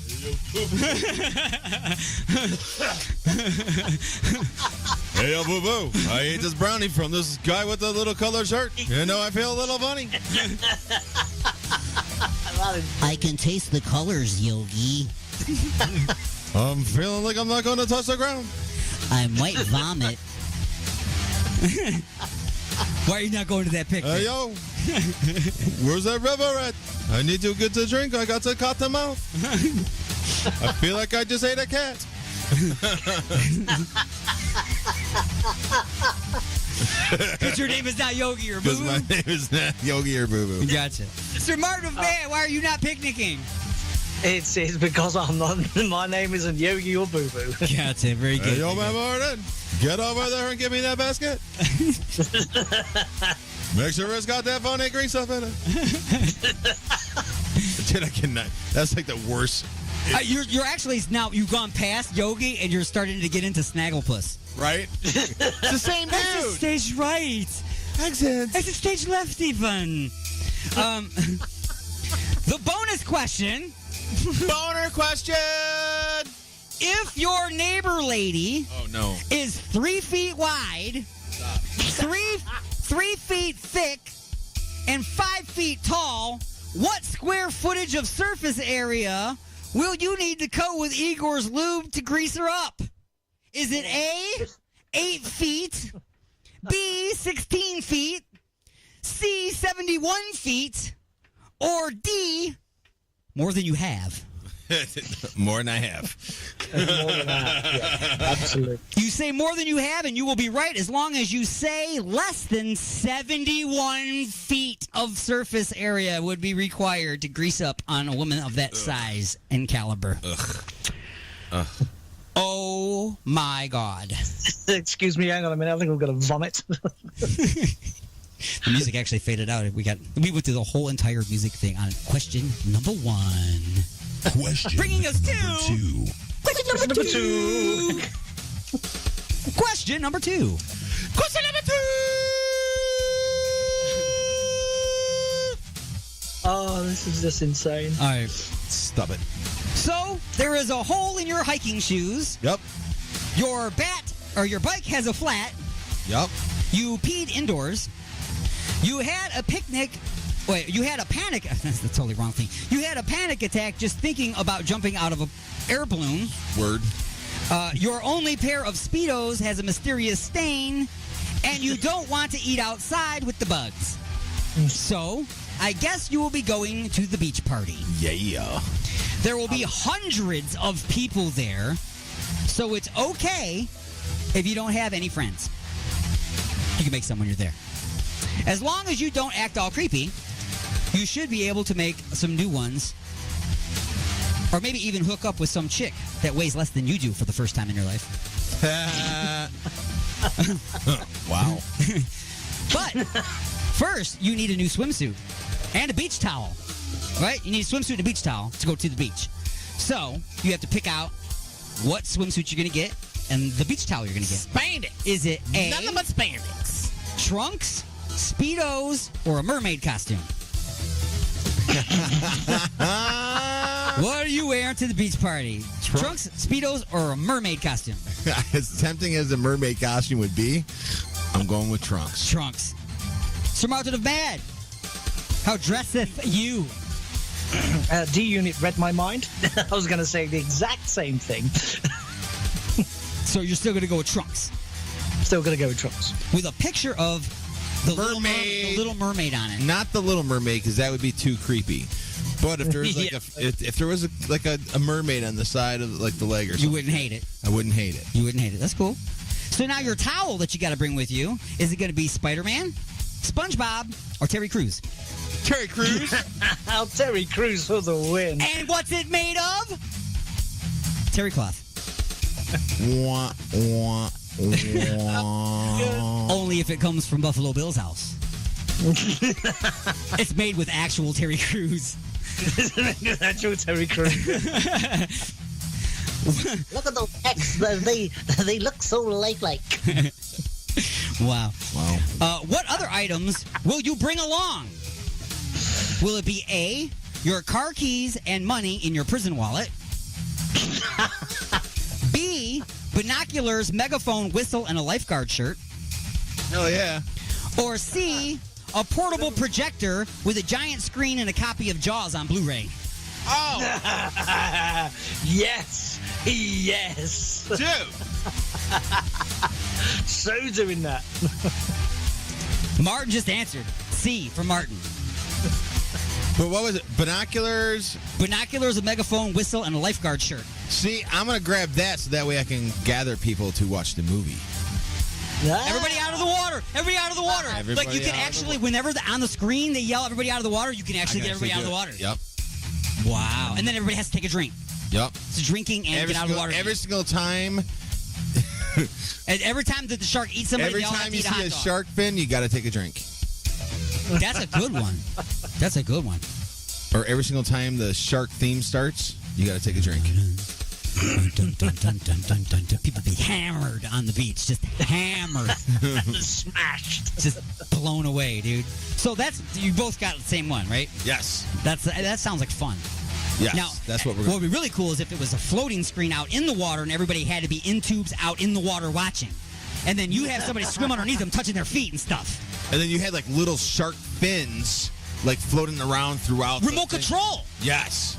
Hey, yo, Boo Boo. I ate this brownie from this guy with the little colored shirt. You know, I feel a little funny. I can taste the colors, Yogi. I'm feeling like I'm not going to touch the ground. I might vomit. Why are you not going to that picnic? Hey, yo. Where's that river at? I need to get to drink. I got to cut the mouth. I feel like I just ate a cat. Because your name is not Yogi or Boo Because Boo? my name is not Yogi or Boo Boo. Gotcha. Sir Martin Van, why are you not picnicking? It's because I'm not. My name isn't Yogi or Boo Boo. Gotcha. Very good. Hey, yo, man, Martin. Get over there and give me that basket. Make sure it's got that funny green stuff in it. Dude, I cannot. That's like the worst. You're actually now you've gone past Yogi and you're starting to get into Snagglepuss. Right? It's the same dude. That's a stage right. Accent. That's a stage left even. The bonus question. Boner question. If your neighbor lady is 3 feet wide, 3 feet thick, and 5 feet tall, what square footage of surface area will you need to coat with Igor's lube to grease her up? Is it A, 8 feet, B, 16 feet, C, 71 feet, or D, more than you have? More than I have. More than that. Yeah, absolutely. You say more than you have, and you will be right as long as you say less than 71 feet of surface area would be required to grease up on a woman of that size and caliber. Oh my God. Excuse me, hang on a minute. I think I'm going to vomit. The music actually faded out. We went through the whole entire music thing on question number 1. Question bringing us to two. Question number two. Question number 2. Question number 2. Oh, this is just insane. All right. Stop it. So, there is a hole in your hiking shoes. Yep. Your bike has a flat. Yep. You peed indoors. You had a picnic. Wait, you had a panic. That's the totally wrong thing. You had a panic attack just thinking about jumping out of an air balloon. Word. Your only pair of Speedos has a mysterious stain, and you don't want to eat outside with the bugs. So, I guess you will be going to the beach party. Yeah. There will be hundreds of people there, so it's okay if you don't have any friends. You can make some when you're there. As long as you don't act all creepy, you should be able to make some new ones. Or maybe even hook up with some chick that weighs less than you do for the first time in your life. Wow. But first, you need a new swimsuit and a beach towel. Right? You need a swimsuit and a beach towel to go to the beach. So, you have to pick out what swimsuit you're going to get and the beach towel you're going to get. Spandex. Is it A, nothing but spandex, trunks, Speedos, or a mermaid costume? What are you wearing to the beach party? Trunks, Speedos, or a mermaid costume? As tempting as a mermaid costume would be, I'm going with trunks. Trunks. Sir Martin of Mad, how dresseth you? D-Unit read my mind. I was going to say the exact same thing. So you're still going to go with trunks? Still going to go with trunks. With a picture of the mermaid. Little Mermaid on it. Not the Little Mermaid, because that would be too creepy. But if there was like if there was a mermaid on the side of like the leg or something, you wouldn't hate it. I wouldn't hate it. You wouldn't hate it. That's cool. So now your towel that you got to bring with you, is it going to be Spider-Man, SpongeBob, or Terry Crews? Terry Crews. Terry Crews for the win. And what's it made of? Terry cloth. Wah, wah, wah. Only if it comes from Buffalo Bill's house. It's made with actual Terry Crews. Actual Terry Crews. Look at those X. They look so lifelike. Wow. What other items will you bring along? Will it be A, your car keys and money in your prison wallet? B, binoculars, megaphone, whistle, and a lifeguard shirt? Hell yeah. Or C, a portable projector with a giant screen and a copy of Jaws on Blu-ray? Oh! Yes! Yes! Dude! So doing that. Martin just answered. C for Martin. But what was it? Binoculars? Binoculars, a megaphone, whistle, and a lifeguard shirt. See, I'm going to grab that so that way I can gather people to watch the movie. Everybody out of the water! Everybody out of the water! Everybody Like you can actually, whenever on the screen they yell everybody out of the water, you can actually get everybody out of the water. Yep. Wow. And then everybody has to take a drink. Yep. It's drinking and get out of the water. Every single time. And every time that the shark eats somebody, Every they all have time to you eat a see hot a dog. shark fin, you got to take a drink. That's a good one. That's a good one. Or every single time the shark theme starts, you got to take a drink. Dun, dun, dun, dun, dun, dun, dun. People be hammered on the beach, just hammered, smashed, just blown away, dude. So that's you both got the same one, right? Yes. That sounds like fun. Yes, Now, that's what we're what would be really cool is if it was a floating screen out in the water and everybody had to be in tubes out in the water watching. And then you have somebody swim underneath them touching their feet and stuff. And then you had like little shark fins like floating around throughout. Remote control. Yes.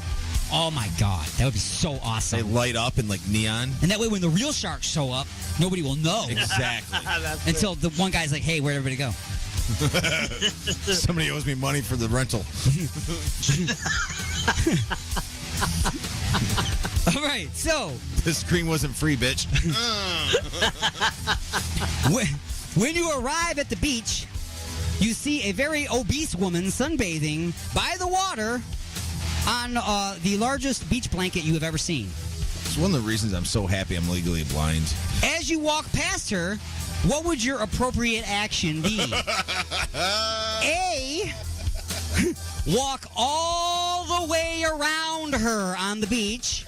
Oh my God, that would be so awesome. They light up in like neon. And that way when the real sharks show up, nobody will know. Exactly. Until the one guy's like, hey, where'd everybody go? Somebody owes me money for the rental. All right, so the screen wasn't free, bitch. when you arrive at the beach, you see a very obese woman sunbathing by the water on the largest beach blanket you have ever seen. It's one of the reasons I'm so happy I'm legally blind. As you walk past her, what would your appropriate action be? A, walk all the way around her on the beach.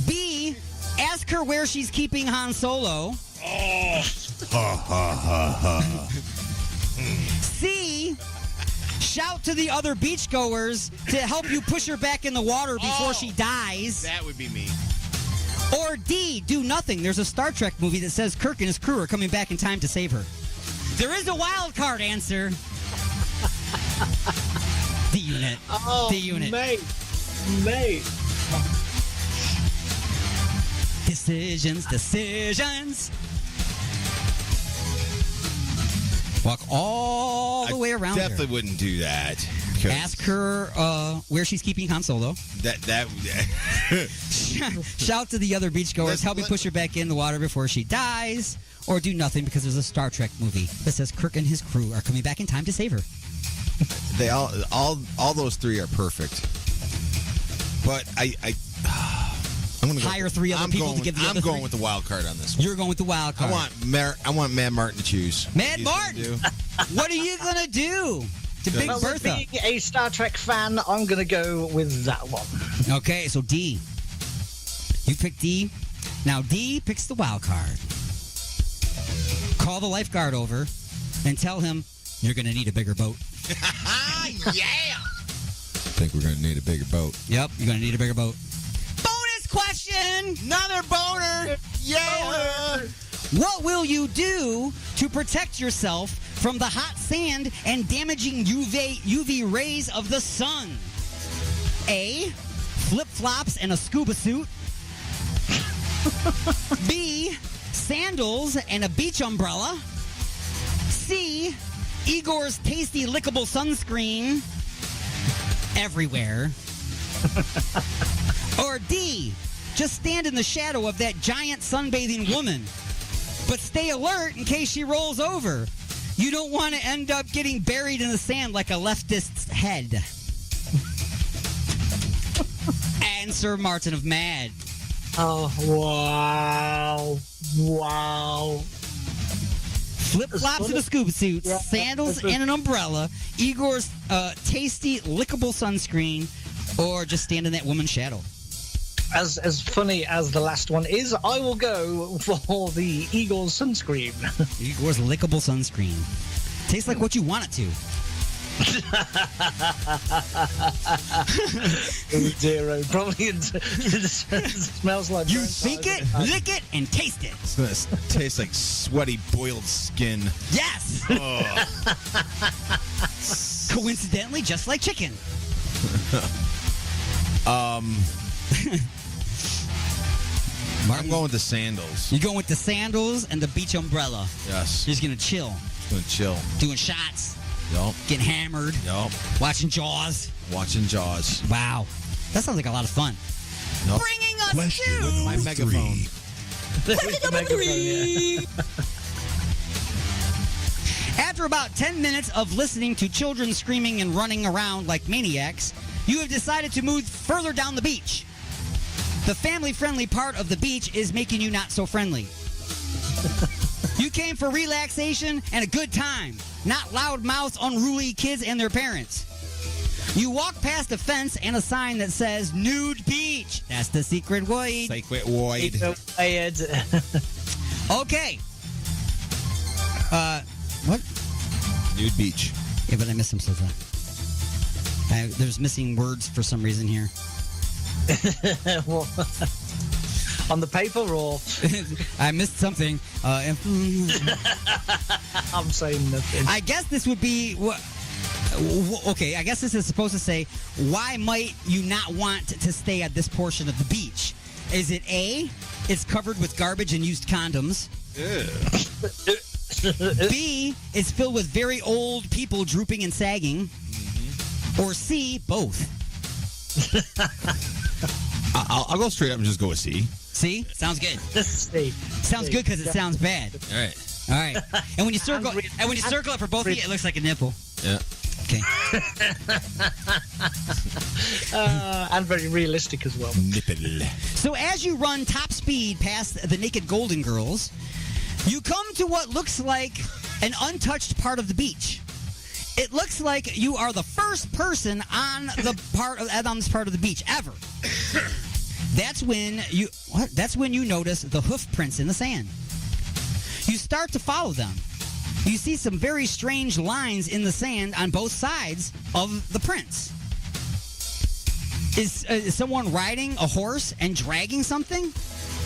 B, ask her where she's keeping Han Solo. Ha ha ha ha. C, shout to the other beachgoers to help you push her back in the water before she dies. That would be me. Or D, do nothing. There's a Star Trek movie that says Kirk and his crew are coming back in time to save her. There is a wild card answer. The unit. Oh, the unit. Mate. Decisions. Walk all the way around Definitely her. wouldn't do that. Ask her where she's keeping Han Solo. That Shout to the other beachgoers, help me push her back in the water before she dies, or do nothing because there's a Star Trek movie that says Kirk and his crew are coming back in time to save her. They all those three are perfect. But I'm gonna hire three other people to give the other I'm going three? with the wild card on this one. You're going with the wild card. I want Mad Martin to choose. Mad Martin. What are you gonna do to Big Well, with Bertha? being a Star Trek fan, I'm going to go with that one. Okay, so D. You pick D. Now D picks the wild card. Call the lifeguard over and tell him you're going to need a bigger boat. Yeah. I think we're going to need a bigger boat. Yep, you're going to need a bigger boat. Bonus question! Another boner! Yeah! What will you do to protect yourself from the hot sand and damaging UV rays of the sun? A, flip-flops and a scuba suit. B, sandals and a beach umbrella. C, Igor's tasty lickable sunscreen everywhere. Or D, just stand in the shadow of that giant sunbathing woman, but stay alert in case she rolls over. You don't want to end up getting buried in the sand like a leftist's head. Answer, Martin of Mad. Oh, wow. Flip-flops and a scuba suit, sandals and an umbrella, Igor's tasty lickable sunscreen, or just stand in that woman's shadow. As funny as the last one is, I will go for the Igor's sunscreen. Igor's lickable sunscreen. Tastes like what you want it to. Zero. Probably it smells like. You think it, lick it, and taste it. It's going to taste like sweaty boiled skin. Yes. Coincidentally, just like chicken. I'm going with the sandals. You're going with the sandals and the beach umbrella. Yes. You're just going to chill. Going to chill. Doing shots. Yup. Getting hammered. Yup. Watching Jaws. Watching Jaws. Wow. That sounds like a lot of fun. Yep. Bringing us Question to my megaphone. After about 10 minutes of listening to children screaming and running around like maniacs, you have decided to move further down the beach. The family-friendly part of the beach is making you not so friendly. You came for relaxation and a good time, not loud-mouthed, unruly kids and their parents. You walk past a fence and a sign that says nude beach. That's the secret void. Secret void. Okay. What? Nude beach. Yeah, but I missed some stuff. There's missing words for some reason here. On the paper or? I missed something. I'm saying nothing. I guess this would be okay, I guess this is supposed to say, why might you not want to stay at this portion of the beach? Is it A, it's covered with garbage and used condoms? B, it's filled with very old people drooping and sagging? Or C, both? I'll go straight up and just go with C. C? Sounds good. C. Sounds good because it sounds bad. All right. All right. And when you circle it for both of you, it looks like a nipple. Yeah. Okay. And very realistic as well. Nipple. So as you run top speed past the naked Golden Girls, you come to what looks like an untouched part of the beach. It looks like you are the first person on this part of the beach ever. That's when you notice the hoof prints in the sand. You start to follow them. You see some very strange lines in the sand on both sides of the prints. Is someone riding a horse and dragging something?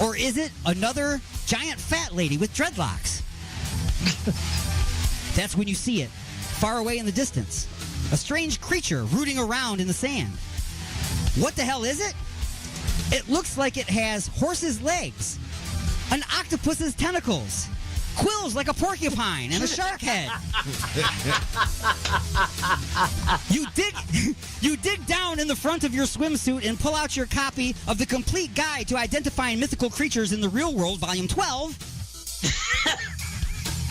Or is it another giant fat lady with dreadlocks? That's when you see it, far away in the distance. A strange creature rooting around in the sand. What the hell is it? It looks like it has horse's legs, an octopus's tentacles, quills like a porcupine, and a shark head. You dig down in the front of your swimsuit and pull out your copy of the Complete Guide to Identifying Mythical Creatures in the Real World, Volume 12.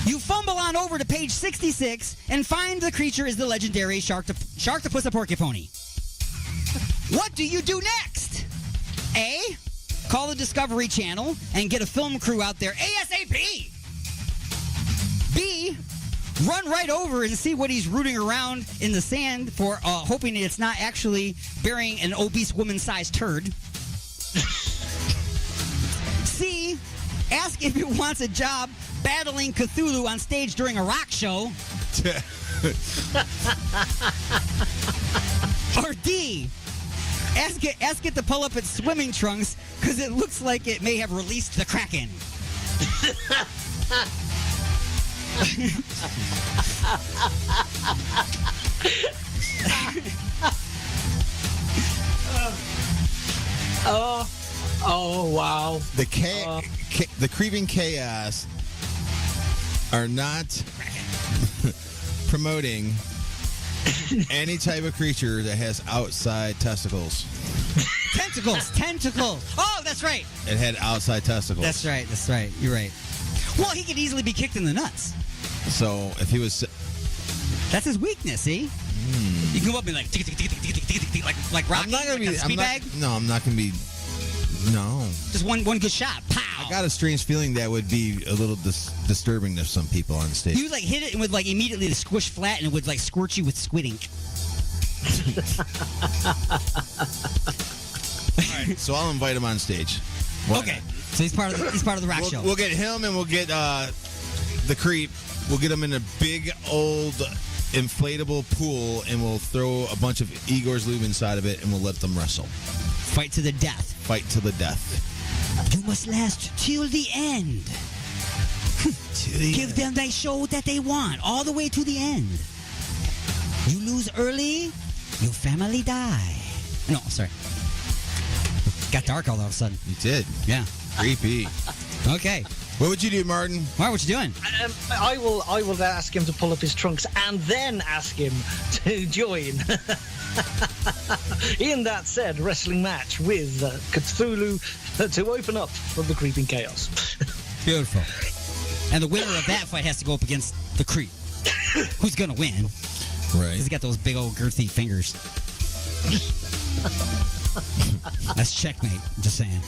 You fumble on over to page 66 and find the creature is the legendary Sharktopus porcupine. What do you do next? A, call the Discovery Channel and get a film crew out there ASAP. B, run right over and see what he's rooting around in the sand for, hoping that it's not actually burying an obese woman-sized turd. C, ask if he wants a job battling Cthulhu on stage during a rock show. Or D, ask it to pull up its swimming trunks because it looks like it may have released the Kraken. Oh wow. The creeping chaos are not promoting any type of creature that has outside testicles. Tentacles. Oh, that's right. It had outside testicles. That's right. You're right. Well, he could easily be kicked in the nuts. So if he was, that's his weakness. See, you can come up and like Rocky. I'm not gonna be. I'm not gonna be. No. Just one good shot. Pow. I got a strange feeling that would be a little disturbing to some people on stage. You would like hit it and would like immediately squish flat and it would like squirt you with squid ink. All right, so I'll invite him on stage. Okay. So he's part of the rock show. We'll get him and we'll get the creep. We'll get him in a big old inflatable pool, and we'll throw a bunch of Igor's Lube inside of it, and we'll let them wrestle. Fight to the death. Fight to the death. You must last till the end. Give them that show that they want, all the way to the end. You lose early, your family die. No, sorry. Got dark all of a sudden. You did. Yeah. Creepy. Okay. What would you do, Martin? Martin, what you doing? I will ask him to pull up his trunks and then ask him to join in that said wrestling match with Cthulhu to open up for the Creeping Chaos. Beautiful. And the winner of that fight has to go up against the Creep. Who's going to win? Right. He's got those big old girthy fingers. That's checkmate. I'm just saying.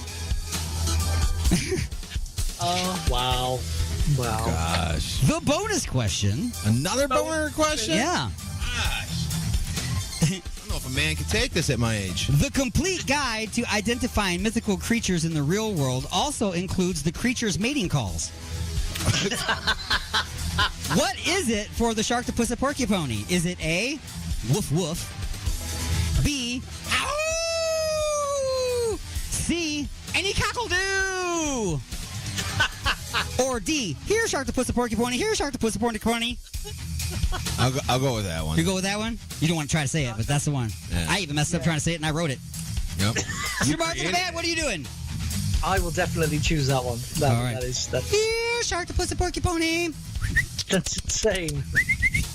Oh, wow. Wow. Gosh. The bonus question. Another bonus question? Yeah. Gosh. I don't know if a man can take this at my age. The complete guide to identifying mythical creatures in the real world also includes the creature's mating calls. What is it for the sharktopus and porcupine? Is it A, woof woof, B, ow, C, any cockle-doo, or D, here sharktopus and porcupine, here sharktopus and porcupine? I'll go with that one. You go with that one? You don't want to try to say it, but that's the one. Yeah. I even messed up trying to say it, and I wrote it. Yep. Mr. Martin the Man, what are you doing? I will definitely choose that one. All right. Here, sharktopus and porcupine. That's insane.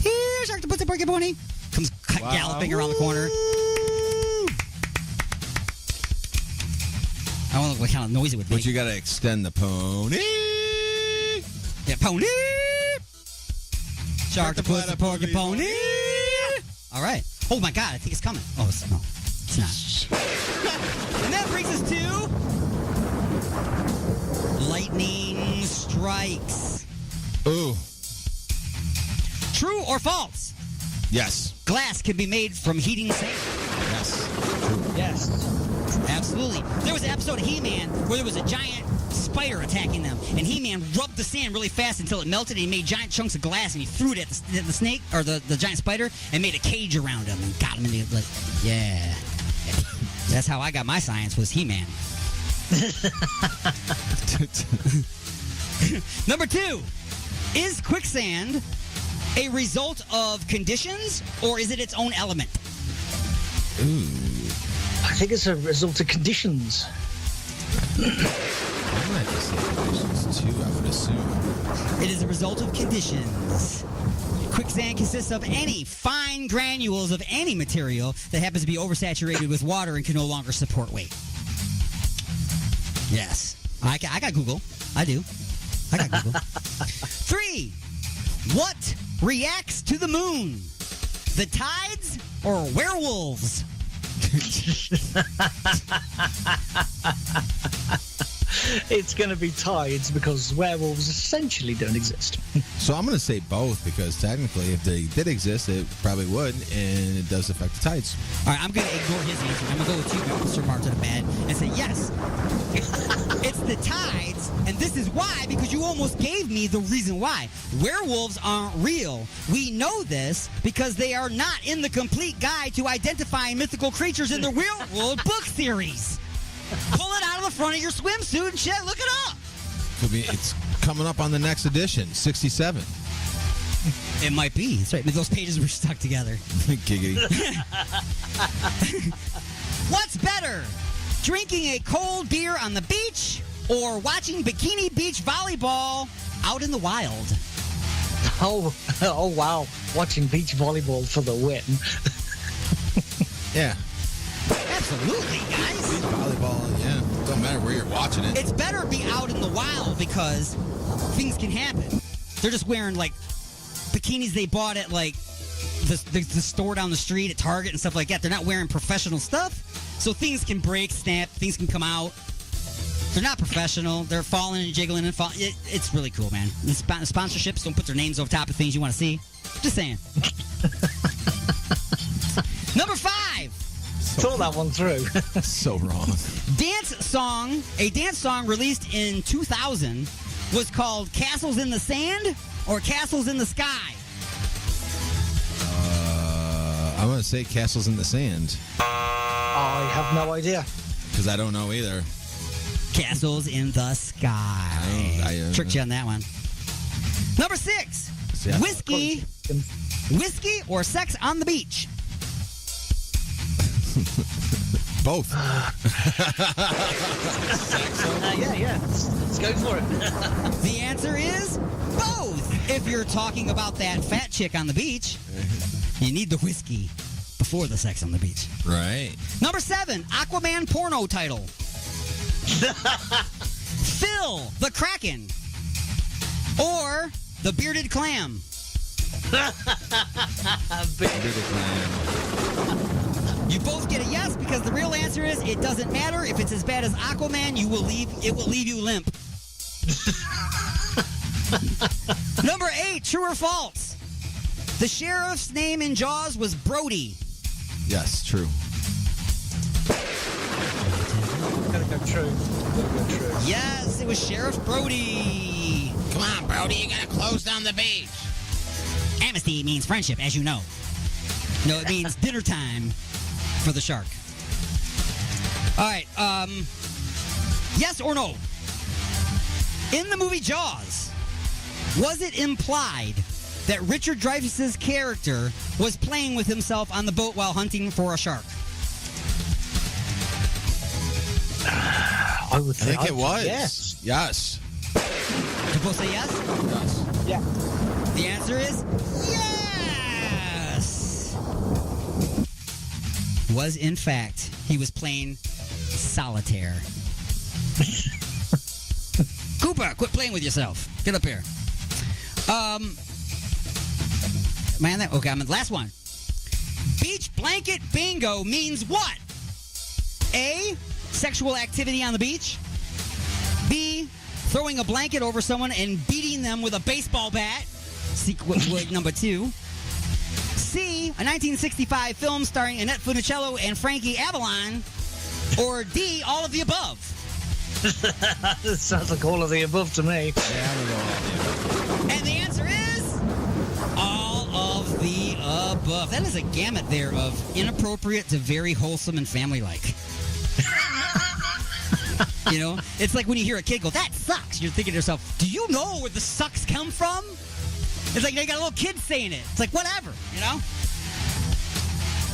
Here, sharktopus and porcupine. Comes galloping around the corner. I don't know what kind of noise it would be. But you got to extend the pony. Yeah, pony. Sharktopus and porcupine. All right. Oh my God, I think it's coming. Oh, it's not. And that brings us to lightning strikes. Ooh. True or false? Yes. Glass can be made from heating sand. Yes. Yes. Absolutely. There was an episode of He-Man where there was a giant spider attacking them, and He-Man rubbed the sand really fast until it melted, and he made giant chunks of glass, and he threw it at the snake, or the giant spider, and made a cage around him, and got him in the, like, yeah. That's how I got my science, was He-Man. Number 2. Is quicksand a result of conditions, or is it its own element? Ooh. I think it's a result of conditions. I might just say conditions too, I would assume. It is a result of conditions. Quicksand consists of any fine granules of any material that happens to be oversaturated with water and can no longer support weight. Yes. I got Google. I do. I got Google. 3. What reacts to the moon? The tides or werewolves? It's going to be tides because werewolves essentially don't exist. So I'm going to say both because technically if they did exist, it probably would, and it does affect the tides. All right, I'm going to ignore his answer. I'm going to go with you, Mr. Martin the Man, and say yes. It's the tides, and this is why, because you almost gave me the reason why. Werewolves aren't real. We know this because they are not in the complete guide to identifying mythical creatures in the real world book series. Pull it out of the front of your swimsuit and shit. Look it up. Could be. It's coming up on the next edition, 67. It might be. That's right. Those pages were stuck together. Giggity. What's better? Drinking a cold beer on the beach or watching bikini beach volleyball out in the wild? Oh wow. Watching beach volleyball for the win. Yeah. Absolutely, guys. Beach volleyball, yeah. Don't matter where you're watching it. It's better be out in the wild because things can happen. They're just wearing, like, bikinis they bought at, like, the store down the street at Target and stuff like that. They're not wearing professional stuff. So things can break, snap, things can come out. They're not professional. They're falling and jiggling and falling. It's really cool, man. And sponsorships don't put their names over top of things you want to see. Just saying. Number 5. Thought that one through. So wrong. A dance song released in 2000 was called Castles in the Sand or Castles in the Sky? I'm going to say Castles in the Sand. I have no idea. Because I don't know either. Castles in the Sky. I Tricked you on that one. Number 6. Yeah. Whiskey or sex on the beach? Both. Yeah. Let's go for it. The answer is both. If you're talking about that fat chick on the beach, you need the whiskey before the sex on the beach. Right. Number 7, Aquaman porno title. Phil the Kraken or the Bearded Clam. Bearded Clam. You both get a yes because the real answer is it doesn't matter. If it's as bad as Aquaman, it will leave you limp. Number 8, true or false? The sheriff's name in Jaws was Brody. Yes, true. Gotta go true. Yes, it was Sheriff Brody. Come on, Brody, you gotta close down the beach. Amnesty means friendship, as you know. No, it means dinner time for the shark. All right, yes or no? In the movie Jaws, was it implied that Richard Dreyfuss's character was playing with himself on the boat while hunting for a shark? I would think it was. Yes. You both say yes? Yes. Yeah. The answer is yes. Was in fact he was playing solitaire. Cooper, quit playing with yourself. Get up here. Okay, I'm the last one. Beach blanket bingo means what? A, sexual activity on the beach. B, throwing a blanket over someone and beating them with a baseball bat. Sequence number 2. C, a 1965 film starring Annette Funicello and Frankie Avalon. Or D, all of the above. It sounds like all of the above to me. Yeah, I'm gonna go all of the above. And the answer is all of the above. That is a gamut there of inappropriate to very wholesome and family-like. You know, it's like when you hear a kid go, "That sucks." You're thinking to yourself, "Do you know where the sucks come from?" It's like they got a little kid saying it. It's like whatever, you know.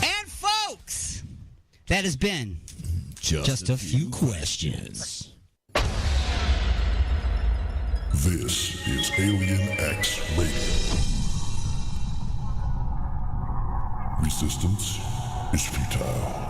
And folks, that has been just a few questions. This is Alien X Radio. Resistance is futile.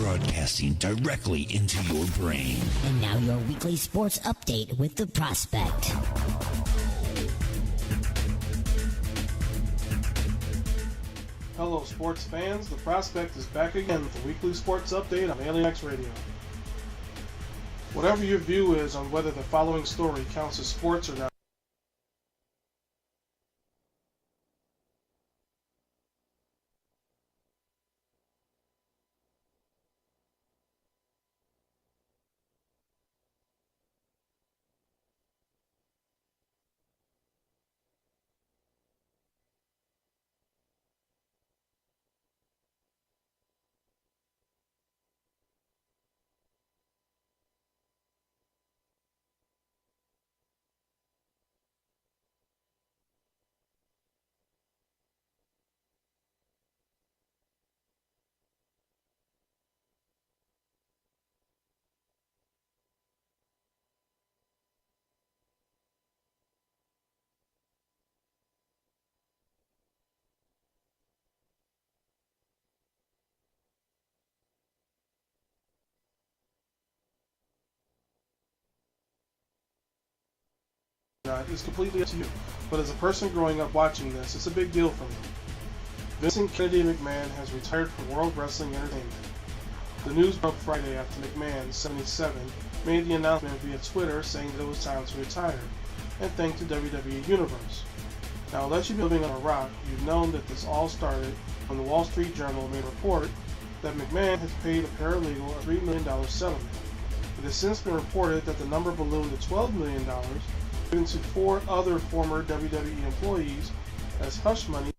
broadcasting directly into your brain. And now your weekly sports update with the Prospect. Hello sports fans, the Prospect is back again with a weekly sports update on Alien X Radio. Whatever your view is on whether the following story counts as sports or not, is completely up to you. But as a person growing up watching this, it's a big deal for me. Vincent Kennedy McMahon has retired from World Wrestling Entertainment. The news broke Friday after McMahon, 77, made the announcement via Twitter saying that it was time to retire, and thanked the WWE Universe. Now, unless you've been living on a rock, you've known that this all started when the Wall Street Journal made a report that McMahon has paid a paralegal a $3 million settlement. It has since been reported that the number ballooned to $12 million, given to 4 other former WWE employees as hush money